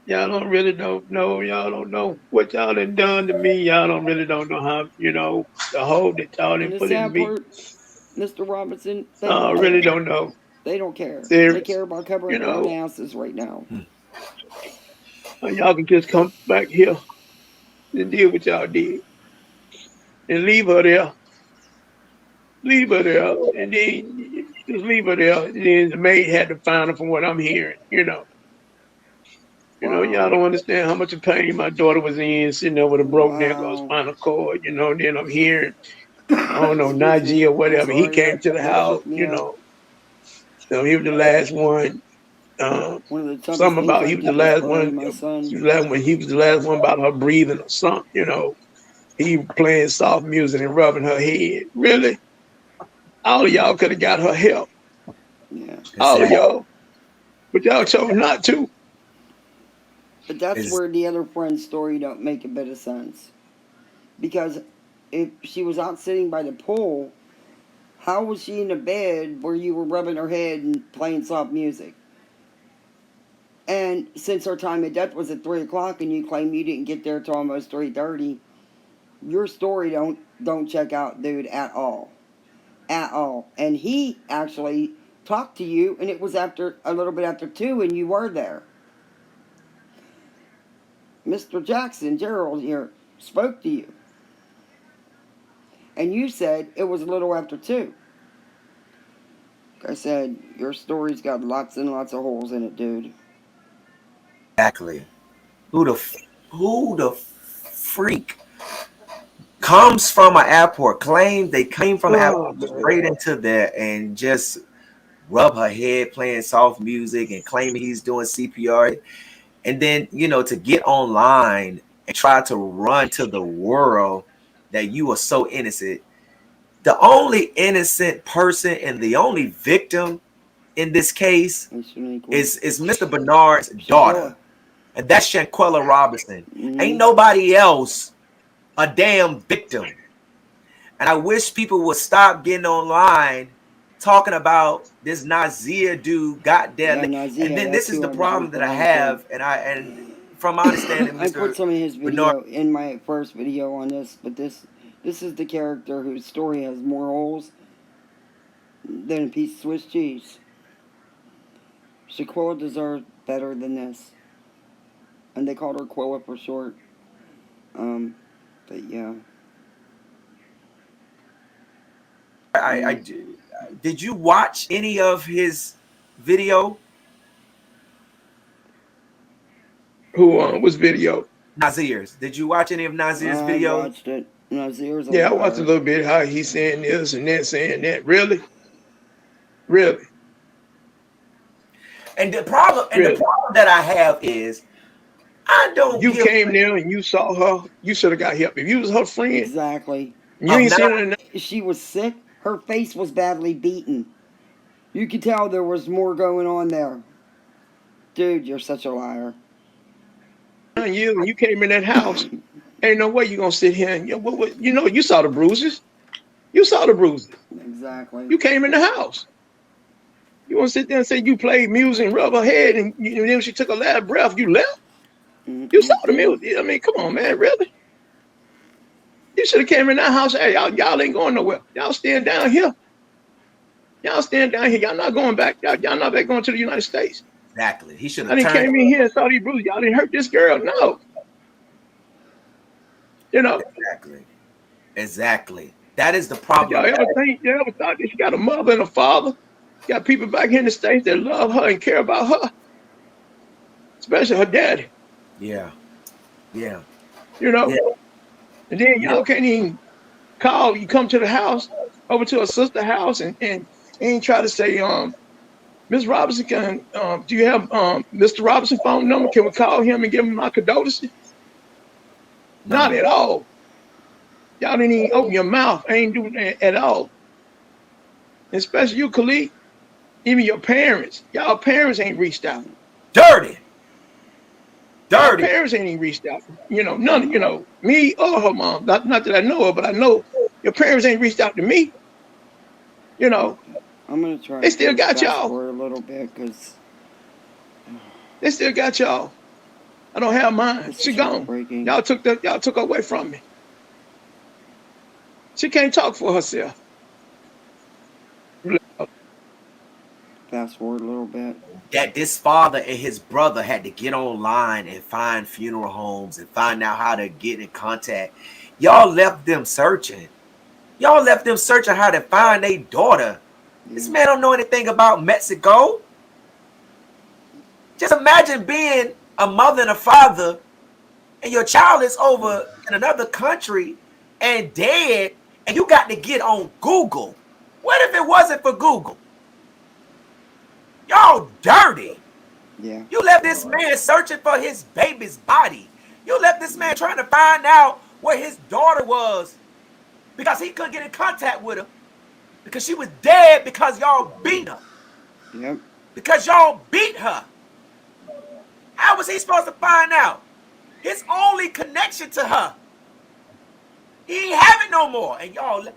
Y'all don't really don't know. Y'all don't know what y'all done done to me. Y'all don't know how, the hole that y'all And done the put in sad me. part, Mr. Robinson, they I don't really care. don't know. They don't care. They Serious. care about covering their own asses right now. Y'all can just come back here and deal with y'all did. And leave her there. Leave her there. And then just leave her there. And then the maid had to find her from what I'm hearing, Wow. Y'all don't understand how much of pain my daughter was in, sitting there with a broken neck or Wow. spinal cord, and then I'm hearing, I don't know, Excuse Najee me. or I'm whatever. He sorry, came to the that house, shook me up. So he was the last one. One of the toughest Something things about I he was the did was last bury one. my son. He was the last one about her breathing or something. He playing soft music and rubbing her head. Really, all of y'all could have got her help. Yeah. All of y'all, but y'all chose not to. But that's where the other friend's story don't make a bit of sense. Because if she was out sitting by the pool, how was she in a bed where you were rubbing her head and playing soft music? And since her time of death was at 3 o'clock and you claim you didn't get there till almost 3:30, your story don't check out, dude, at all. At all. And he actually talked to you, and it was after a little bit after 2 and you were there. Mr. Jackson, Gerald here, spoke to you. And you said it was a little after 2. Like I said, your story's got lots and lots of holes in it, dude. Exactly. Who the freak comes from an airport, claim they came from an airport straight into there and just rub her head playing soft music and claiming he's doing CPR. And then, to get online and try to run to the world that you are so innocent. The only innocent person and the only victim in this case is Mr. Bernard's daughter. And that's Shanquella Robinson. Mm-hmm. Ain't nobody else a damn victim. And I wish people would stop getting online talking about this Nazir dude got there. Yeah, Nazir, and then this is the problem that I have. And from my understanding, Mr. I put some of his video in my first video on this, but this is the character whose story has more holes than a piece of Swiss cheese. Shanquella deserved better than this. And they called her Quilla for short. But yeah. Did you watch any of his video? Who was video? Nazir's. Did you watch any of Nazir's videos? I watched it. Nazir's a liar. I watched a little bit how he's saying this and that, saying that. Really? Really? And the problem that I have is I don't. You came there and you saw her. You should have got help. If you was her friend. Exactly. You ain't seen her. She was sick. Her face was badly beaten. You could tell there was more going on there. Dude, you're such a liar. You came in that house. Ain't no way you gonna sit here and you saw the bruises. You saw the bruises. Exactly. You came in the house. You want to sit there and say you played music and rub her head, and then she took a last breath, you left? You saw the music. I mean, come on, man, really? You should have came in that house. Hey, y'all ain't going nowhere. Y'all stand down here. Y'all stand down here. Y'all not going back. Y'all not back going to the United States. Exactly. He should I have didn't turned. came in here and saw these bruises. Y'all didn't hurt this girl. No. You know, Exactly. Exactly. That is the problem. y'all ever thought that she got a mother and a father? Got people back here in the States that love her and care about her, especially her daddy, Yeah. Yeah. you know? Yeah. And then Yeah. y'all can't even call. You come to the house, over to a sister house, and try to say, Miss Robinson, do you have Mr. Robinson phone number? Can we call him and give him my condolences? Not No. at all. Y'all didn't even open your mouth. Ain't doing that at all. Especially you, Khalid. Even your parents. Y'all parents ain't reached out. Dirty. Y'all Dirty. parents ain't even reached out. None, me or her mom. Not that I know her, but I know your parents ain't reached out to me. You know, I'm gonna try they to still got fast y'all. forward a little bit because They still got y'all. I don't have mine. this She is gone. heartbreaking. Y'all took her away from me. She can't talk for herself. Fast forward a little bit. That this father and his brother had to get online and find funeral homes and find out how to get in contact. Y'all left them searching. Y'all left them searching how to find their daughter. Yeah. This man don't know anything about Mexico. Just imagine being a mother and a father, and your child is over in another country and dead, and you got to get on Google. What if it wasn't for Google? Y'all dirty. Yeah. You left this man searching for his baby's body. You left this man trying to find out where his daughter was because he couldn't get in contact with her because she was dead because y'all beat her. Yep. Because y'all beat her. How was he supposed to find out? His only connection to her. He ain't have it no more. And y'all,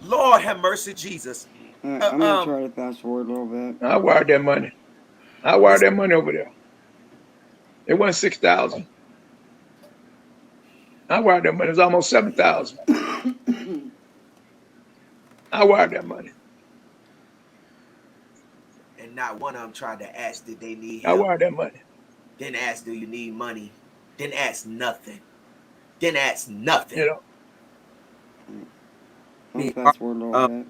Lord have mercy, Jesus. All right. Uh, I'm gonna um, try to fast forward a little bit. I wired that money. I wired that money over there. It wasn't 6,000. I wired that money. It was almost 7,000. I wired that money. and not one of them tried to ask did they need I help. wired that money. Didn't ask do you need money. Didn't ask nothing. Didn't ask nothing. You know. I'm gonna fast forward a little bit.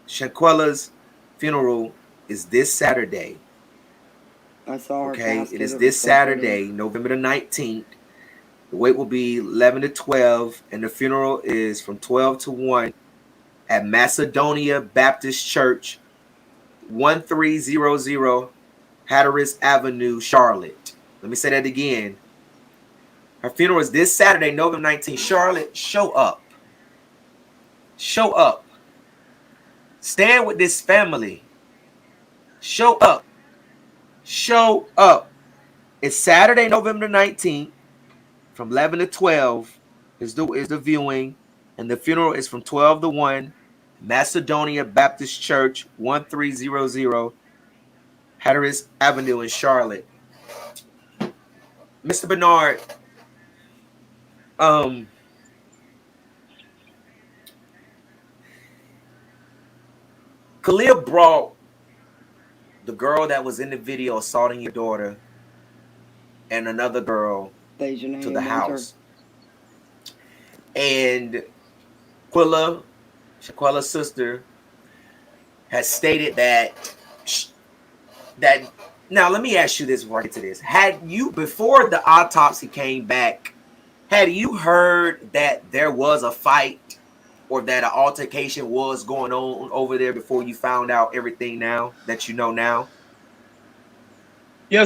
Shanquella's funeral is this Saturday. I saw her Okay, it casket. is It was this so pretty. Saturday, November the 19th. The wait will be 11 to 12, and the funeral is from 12 to 1 at Macedonia Baptist Church, 1300 Hatteras Avenue, Charlotte. Let me say that again. Her funeral is this Saturday, November 19th. Charlotte, show up. Show up. Stand with this family. Show up. Show up. It's Saturday, November 19th, from 11 to 12 is the viewing, and the funeral is from 12 to 1, Macedonia Baptist Church, 1300 Hatteras Avenue in Charlotte. Mr. Bernard, um, Khalil brought the girl that was in the video assaulting your daughter and another girl The Asian to the Winter. house. And Shaquilla's sister, has stated that now let me ask you this before I get to this. Had you before the autopsy came back, had you heard that there was a fight or that an altercation was going on over there before you found out everything now that you know now? Yeah,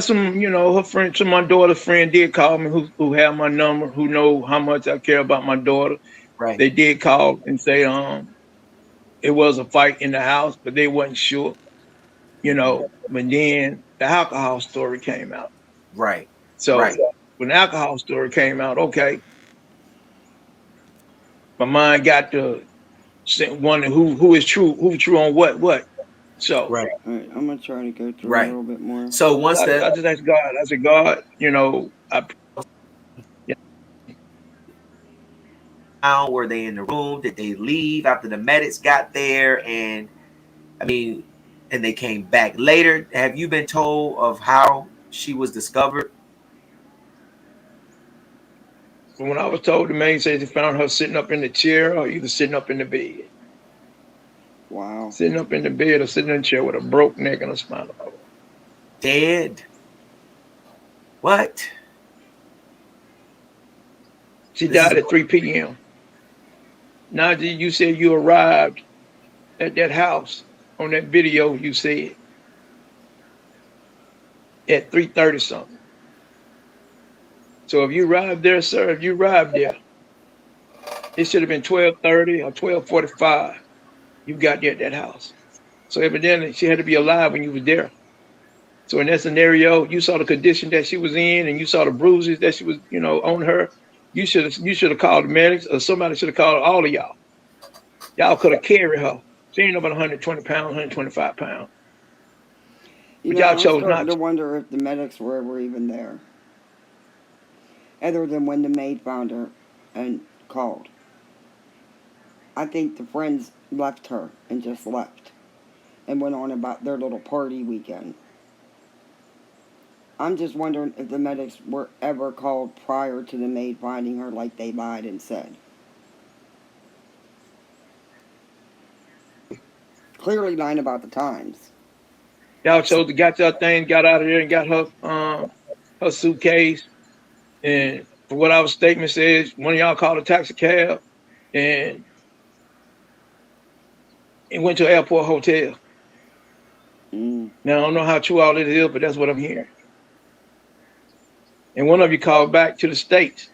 her friend, my daughter's friend did call me who have my number, who know how much I care about my daughter. Right. They did call and say it was a fight in the house, but they wasn't sure, But then the alcohol story came out. Right. So Right. when the alcohol story came out, okay, my mind got to wonder who is true, who's true on what. So Right. All right, I'm gonna try to go through a Right. little bit more. So once I the just asked God. I said, God, yeah, were they in the room? Did they leave after the medics got there? And I mean, and they came back later. Have you been told of how she was discovered? when I was told, the man says he found her sitting up in the chair or either sitting up in the bed. Wow. Sitting up in the bed or sitting in the chair with a broke neck and a spinal cord. Dead. What? She This is died at 3 p.m. Najee, you said you arrived at that house on that video, you said, at 3:30 something. So if you arrived there, sir, if you arrived there, it should have been 12:30 or 12:45. You got there at that house. So evidently she had to be alive when you was there. So in that scenario, you saw the condition that she was in and you saw the bruises that she was, on her. You should have called the medics, or somebody should have called all of y'all. Y'all could have carried her. She ain't about 120 pounds, 125 pounds. You But know, y'all I'm chose starting not to to. wonder if the medics were ever even there, other than when the maid found her and called. I think the friends left her and just left and went on about their little party weekend. I'm just wondering if the medics were ever called prior to the maid finding her, like they lied and said. Clearly lying about the times. Y'all chose to got your thing, got out of there and got her suitcase. And for what our statement says, one of y'all called a taxi cab and it went to an airport hotel. Mm. Now I don't know how true all this is, but that's what I'm hearing. And one of you called back to the States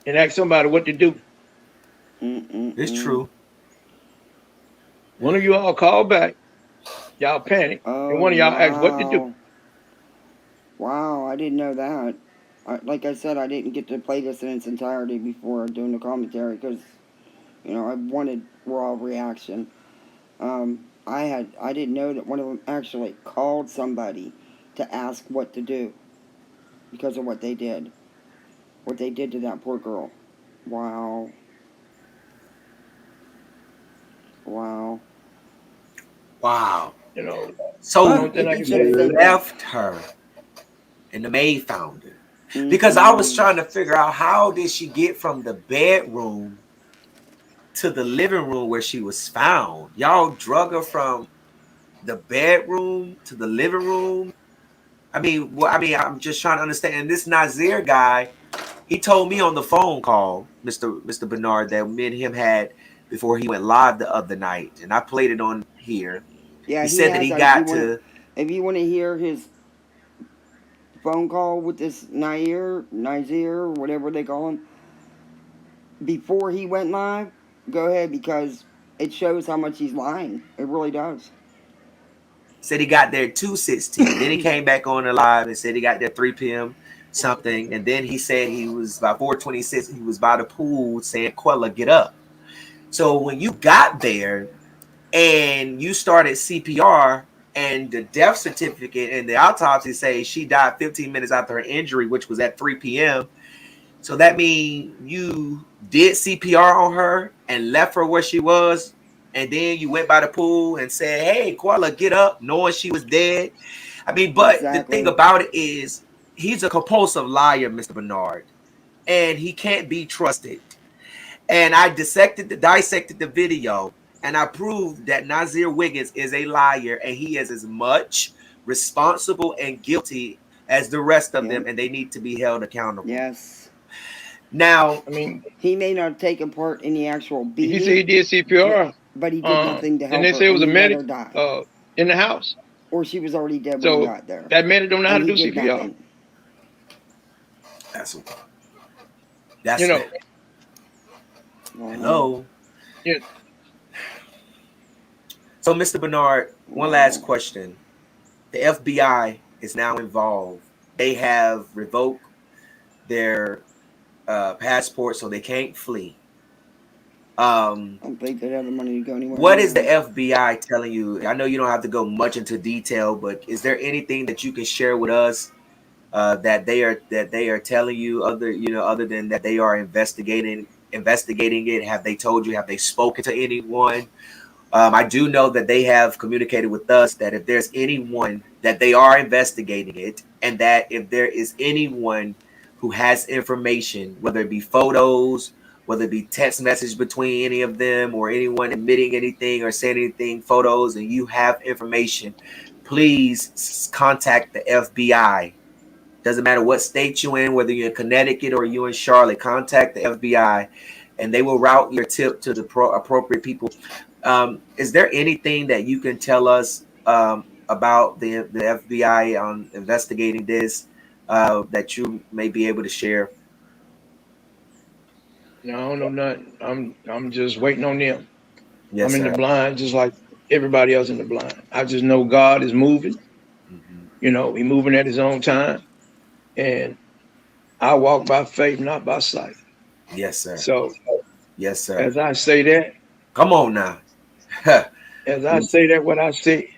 and asked somebody what to do. it's Mm-mm-mm. true. One of you all called back, y'all panicked, and Oh, one of y'all asked what to do. wow. Wow, I didn't know that. Like I said, I didn't get to play this in its entirety before doing the commentary because, I wanted raw reaction. I didn't know that one of them actually called somebody to ask what to do because of what they did to that poor girl. Wow, wow. Wow. You know, So only thing I You can should have say they is said that. left her and the maid found her. Because I was Mm-mm. trying to figure out how did she get from the bedroom to the living room where she was found. Y'all drug her from the bedroom to the living room. I'm just trying to understand. And this Nazir guy, he told me on the phone call, Mr. Bernard, that me and him had before he went live the other night, and I played it on here. Yeah, He he said that has he that. got to If you want to hear his phone call with this Nazir, whatever they call him, before he went live, go ahead because it shows how much he's lying. It really does. said he got there at 2:16. Then he came back on the live and said he got there 3 p.m. something, and then he said he was by 4:26. He was by the pool saying, "Quella, get up." So when you got there and you started CPR and the death certificate and the autopsy say she died 15 minutes after her injury, which was at 3 p.m. So that means you did CPR on her and left her where she was, and then you went by the pool and said, "Hey, Koala, get up," knowing she was dead. But the thing Exactly. about it is, he's a compulsive liar, Mr. Bernard, and he can't be trusted. And I dissected the video, and I proved that Nazir Wiggins is a liar, and he is as much responsible and guilty as the rest of them, Yep. and they need to be held accountable. Yes. Now, I mean, He may not have taken part in the actual if you say he beating, did but CPR, he did nothing to then help they her, say it and was a he let medic her die, in the house. or she was already dead when he So got there, that medic don't know how and to he do did CPR. nothing. that's You that's know, it. Wow. Hello. you So, Mr. Bernard, one last Wow. question. The FBI is now involved. They have revoked their passport, so they can't flee. Um, I don't think they'd have the money to go anywhere what is the now. FBI telling you? I know you don't have to go much into detail, but is there anything that you can share with us that they are telling you other than that they are investigating it? Have they told you? Have they spoken to anyone? I do know that they have communicated with us that if there's anyone that they are investigating it, and that if there is anyone who has information, whether it be photos, whether it be text message between any of them, or anyone admitting anything or saying anything, photos, and you have information, please contact the FBI. Doesn't matter what state you're in, whether you're in Connecticut or you're in Charlotte, contact the FBI and they will route your tip to the appropriate people. Is there anything that you can tell us about the FBI on investigating this that you may be able to share? No, I don't know nothing. I'm just waiting on them. I'm Yes, in the sir. blind, just like everybody else in the blind. I just know God is moving. Hmm. He moving at His own time, and I walk by faith, not by sight. Yes, sir. So Yes, sir. as I say that, Come on now. what I say,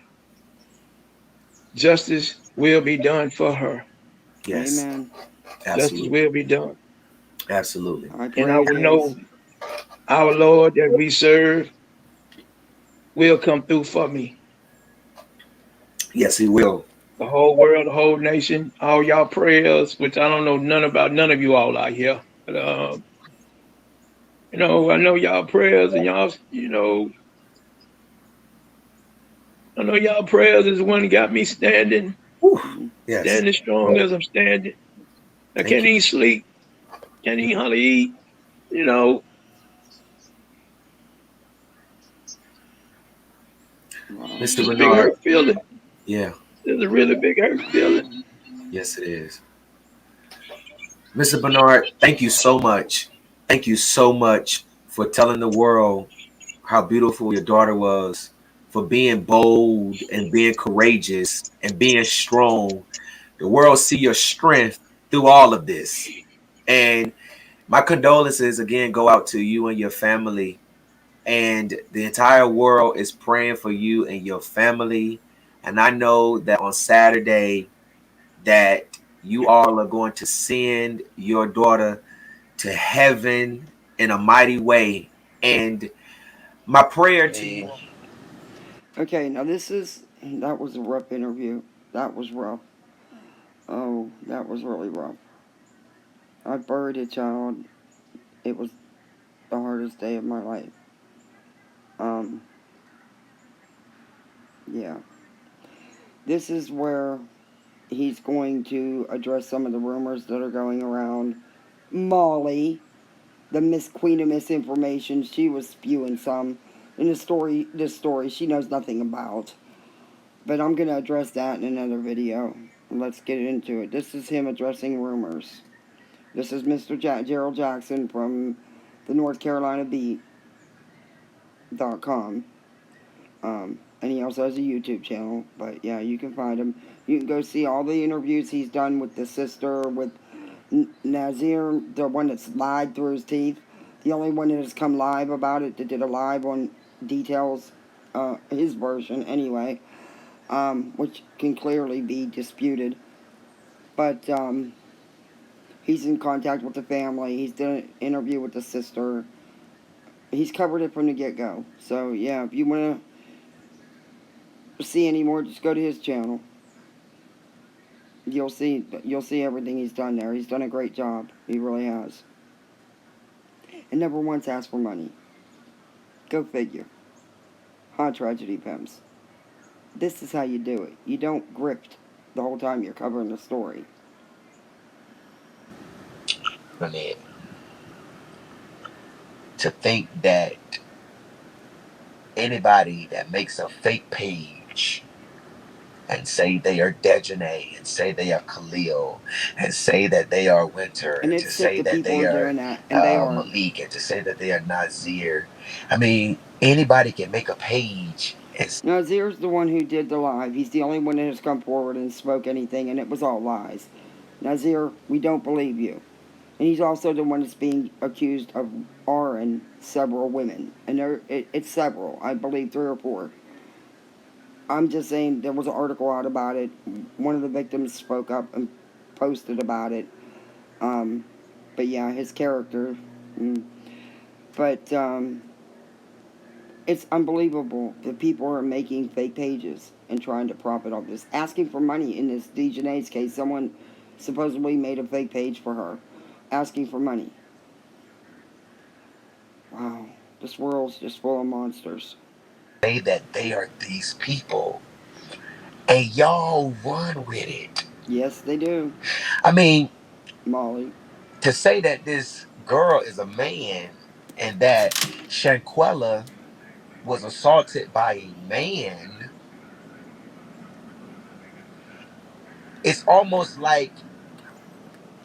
justice will be done for her. Yes, Amen. Justice absolutely, will be done, absolutely. I and I pray it will know is. our Lord that we serve will come through for me. Yes, he will. The whole world, the whole nation, all y'all prayers, which I don't know none about none of you all out here. But I know y'all prayers and I know y'all prayers is the one that got me standing, Whew. Mhm. Yes. standing strong as I'm standing. I Thank can't you, even sleep, can't even hardly eat. You know, Wow. Mr. it's a big Bernard. hurt feeling. Yeah. It's a really big hurt feeling. Wow. Yes, it is. Mr. Bernard, thank you so much. Thank you so much for telling the world how beautiful your daughter was, for being bold and being courageous and being strong. The world see your strength through all of this. And my condolences again go out to you and your family. And the entire world is praying for you and your family. And I know that on Saturday that you all are going to send your daughter to heaven in a mighty way. And my prayer to you, And Okay, now that was a rough interview. That was rough. Oh, that was really rough. I buried a child. It was the hardest day of my life. Um, yeah. This is where he's going to address some of the rumors that are going around. Molly, the Miss Queen of Misinformation, she was spewing some in this story she knows nothing about. But I'm going to address that in another video. Let's get into it. This is him addressing rumors. This is Mr. Gerald Jackson from the North Carolina Beat.com. And he also has a YouTube channel. But yeah, you can find him. You can go see all the interviews he's done with the sister, with Nazir, the one that's lied through his teeth. The only one that has come live about it, that did a live on details, his version anyway, which can clearly be disputed. But he's in contact with the family. He's done an interview with the sister. He's covered it from the get go. So yeah, if you want to see any more, just go to his channel. You'll see everything he's done there. He's done a great job. He really has. And never once asked for money. Go figure. Hot tragedy pimps. This is how you do it. You don't grift the whole time you're covering the story. I mean, to think that anybody that makes a fake page and say they are Dejanay and say they are Khalil and say that they are Winter And and to it's sick say that that people they are are doing that, and they are. Malik and to say that they are Nazir. I mean, anybody can make a page and Nazir's the one who did the live. He's the only one that has come forward and spoke anything, and it was all lies. Nazir, we don't believe you. And he's also the one that's being accused of R several women, and it's several. I believe three or four. I'm just saying there was an article out about it. One of the victims spoke up and posted about it. Um, but yeah, his character. Mm, but it's unbelievable that people are making fake pages and trying to profit off this, asking for money. In this DJ's case, someone supposedly made a fake page for her, asking for money. Wow, this world's just full of monsters. Say that they are these people, and y'all run with it. Yes, they do, I mean, Molly. to say that this girl is a man and that Shanquella was assaulted by a man, it's almost like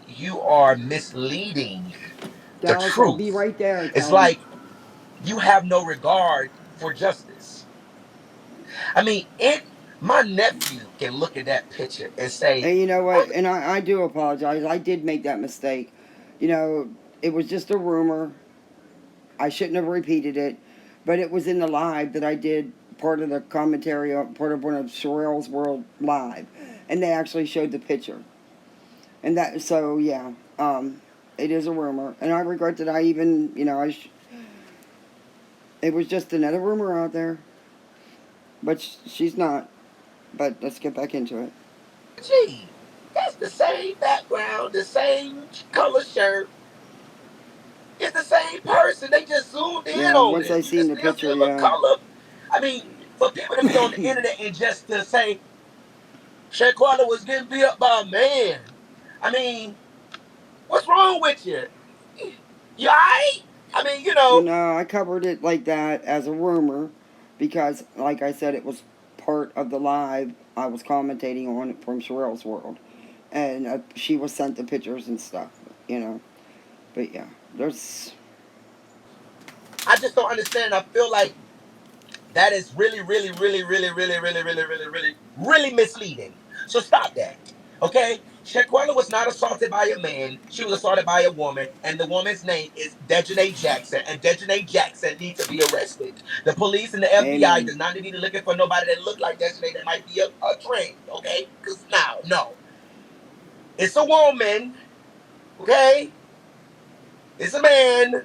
you are misleading the Dallas, I'll be truth. right there. It's Tell him. like you have no regard for justice. I mean, my nephew can look at that picture and say, And you know what? "What?" And I do apologize. I did make that mistake. You know, it was just a rumor. I shouldn't have repeated it, but it was in the live that I did part of the commentary, part of one of Sherelle's World Live, and they actually showed the picture. And that, so yeah, it is a rumor, and I regret that I even, it was just another rumor out there, but she's not. But let's get back into it. Gee, that's the same background, the same color shirt. It's the same person. They just zoomed in Yeah, on once it. I You can seen the still see picture, a little yeah. color. I mean, for people to be on the internet and just to say Shaqualla was getting beat up by a man. I mean, what's wrong with you? You alright? I mean, Well, no, I covered it like that as a rumor because, like I said, it was part of the live I was commentating on from Sherelle's World. And she was sent the pictures and stuff. But yeah, there's. I just don't understand. I feel like that is really, really, really, really, really, really, really, really, really, really misleading. So stop that. Okay? Shaquella was not assaulted by a man. She was assaulted by a woman, and the woman's name is Dejanay Jackson, and Dejanay Jackson needs to be arrested. The police and the FBI Amen. does not need to be looking for nobody that look like Dejanay that might be a trend. Okay? Because now, no, it's a woman. Okay? It's a man.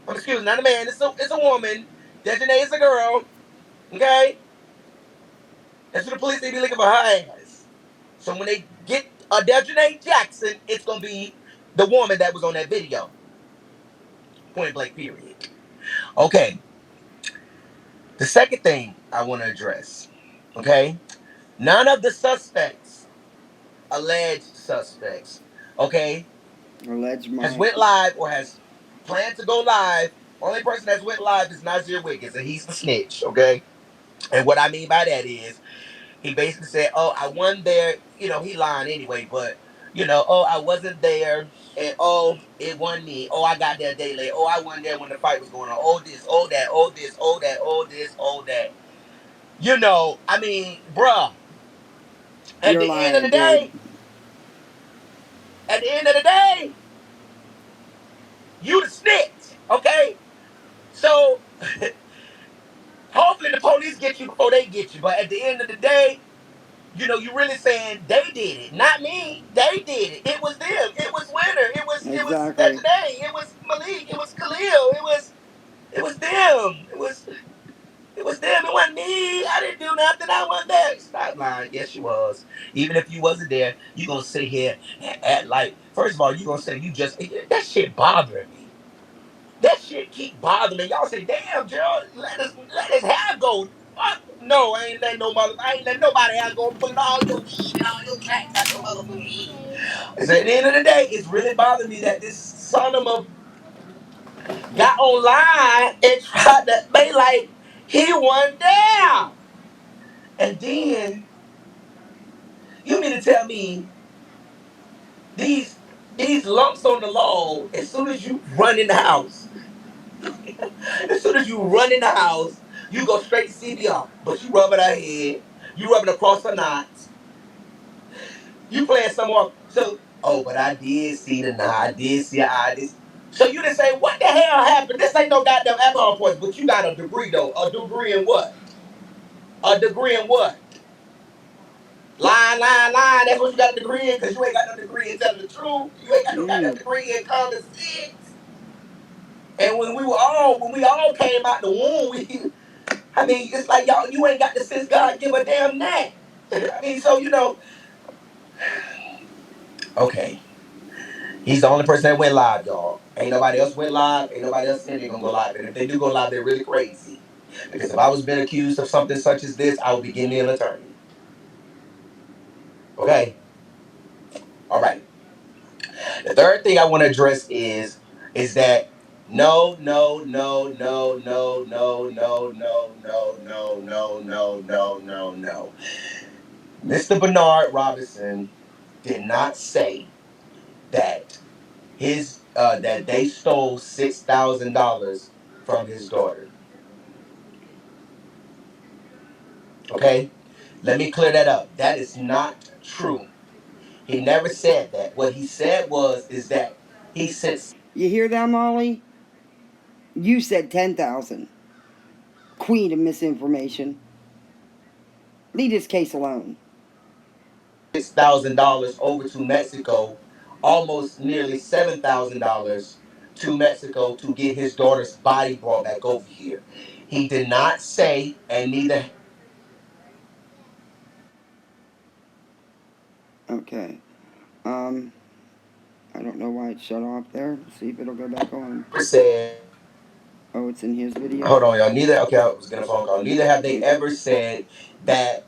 Excuse me, not a man. It's a woman. Dejanay is a girl. Okay? And so the police, they be looking for her ass. So when they get a Dejanay Jackson, it's gonna be the woman that was on that video. Point blank, period. Okay. The second thing I want to address, okay? None of the suspects, alleged suspects, okay, Alleged has my. went live or has planned to go live. Only person that's went live is Nazir Wiggins, and he's the snitch, okay? And what I mean by that is he basically said, "Oh, I wasn't there." He lying anyway, but "Oh, I wasn't there, and oh, it wasn't me. Oh, I got there a day late. Oh, I wasn't there when the fight was going on. Oh, this, oh that, oh this, oh that, oh this, oh that." I mean, bruh. At You're the end of the lying, dude. day, at the end of the day, you the snitch, okay? So hopefully the police get you before they get you. But at the end of the day, you really saying they did it, not me. They did it. It was them. It was Winter. It was Exactly. Dejanae. It was Malik. It was Khalil. It was them. It was them. It wasn't me. I didn't do nothing. I wasn't there. Stop lying. Yes, you was. Even if you wasn't there, you gonna sit here and act like. First of all, you gonna say you just that shit bothering me. That shit keep bothering me. Y'all say, "Damn, Gerald, let us have go." Fuck no, I ain't letting nobody have go put all your shit, all your tracks out your motherfucking head. So at the end of the day, it's really bothering me that this son of a got online and tried to be like he wasn't there. And then you mean to tell me these these lumps on the law, as soon as you run in the house, as soon as you run in the house, you go straight to CPR. But you rubbing her head, you rubbing across her knots, you playing some more. So Oh, but I did see the nah, I did see I did. So you didn't say what the hell happened? This ain't no goddamn alcohol poison, but you got a degree though. A degree in what? A degree in what? Lying, lying, lying. That's what you got a degree in, because you ain't got no degree in telling the truth. You ain't got no goddamn degree in common sense. And when we all came out the womb, I mean, it's like y'all, you ain't got the sense God give a damn that. I mean, so okay. He's the only person that went live, y'all. Ain't nobody else went live. Ain't nobody else said they're gonna go live. And if they do go live, they're really crazy. Because if I was being accused of something such as this, I would be getting me an attorney. Okay. All right. The third thing I want to address is that no, no, no, no, no, no, no, no, no, no, no, no, no, no, no. Mr. Bernard Robison did not say that that they stole $6,000 from his daughter. Okay? Let me clear that up. That is not true. He never said that. What he said is that he sent. You hear that, Molly? You said 10,000. Queen of misinformation. Leave this case alone. $6,000 over to Mexico, almost nearly $7,000 to Mexico to get his daughter's body brought back over here. He did not say, and neither. Okay. I don't know why it shut off there. See if it'll go back on. Said, Oh, it's in his video. hold on, y'all. Neither. Okay, I was gonna phone call. Neither have they ever said that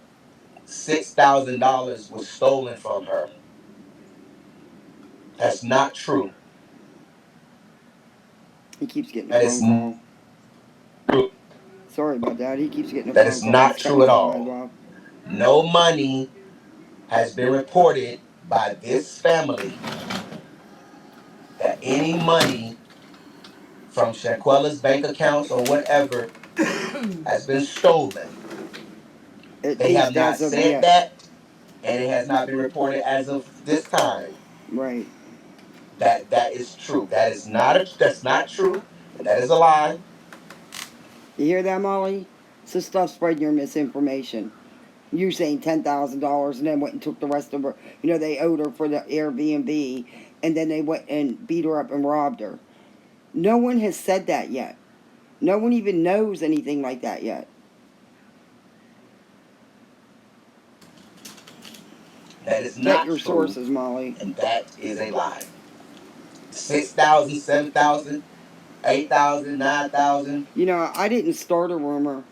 $6,000 was stolen from her. That's not true. He keeps getting a That is phone call. true. Sorry about that. He keeps getting a That phone is call. not He's cutting true at his live all. off. No money has been reported by this family that any money from Shanquella's bank accounts or whatever has been stolen. At They have least not as of said yet. that, and it has not been reported as of this time. Right. That is true. That's not true, and that is a lie. You hear that, Molly? So stop spreading your misinformation. You saying $10,000 and then went and took the rest of her. You know, they owed her for the Airbnb and then they went and beat her up and robbed her. No one has said that yet. No one even knows anything like that yet. That is Check not your true, sources, Molly. and that is a lie. 6,000, 7,000, 8,000, 9,000. You know, I didn't start a rumor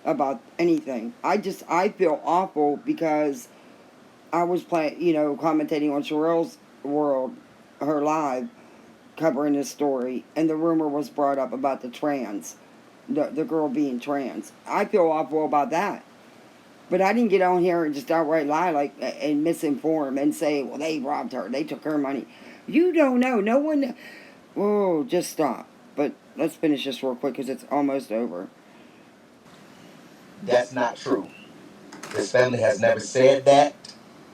about anything. I feel awful because I was playing, commentating on Sherelle's World, her live, covering this story, and the rumor was brought up about the girl being trans. I feel awful about that. But I didn't get on here and just outright lie and misinform and say, well, they robbed her, they took her money. You don't know. No one. Whoa, just stop. But let's finish this real quick because it's almost over. That's not true. This family has never said that.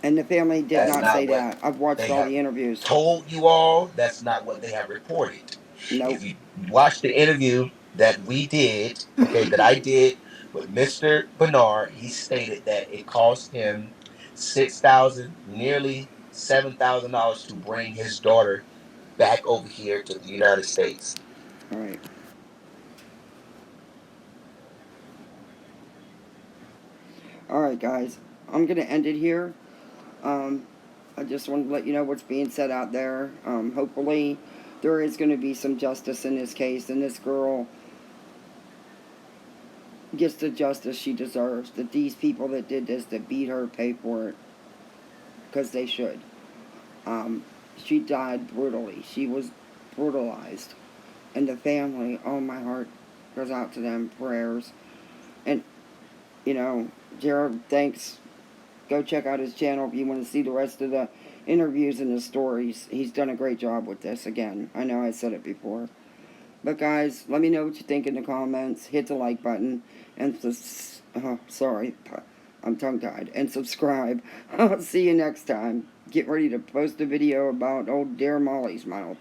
And the family did That's not not say what that. I've watched they all have the interviews. told you all. That's not what they have reported. Nope. If you watch the interview that we did, okay, that I did with Mr. Bernard, he stated that it cost him 6,000, nearly $7,000 to bring his daughter back over here to the United States. All right. All right, guys. I'm going to end it here. I just wanted to let you know what's being said out there. Hopefully, there is going to be some justice in this case, and this girl gets the justice she deserves. That these people that did this, that beat her, pay for it, because they should. She died brutally. She was brutalized. And the family, oh, my heart goes out to them. Prayers. And, Gerald, thanks. Go check out his channel if you want to see the rest of the interviews and the stories. He's done a great job with this again. I know I said it before. But guys, let me know what you think in the comments. Hit the like button. And sorry. I'm tongue-tied. And subscribe. I'll see you next time. Get ready to post a video about old Dear Molly's mouth.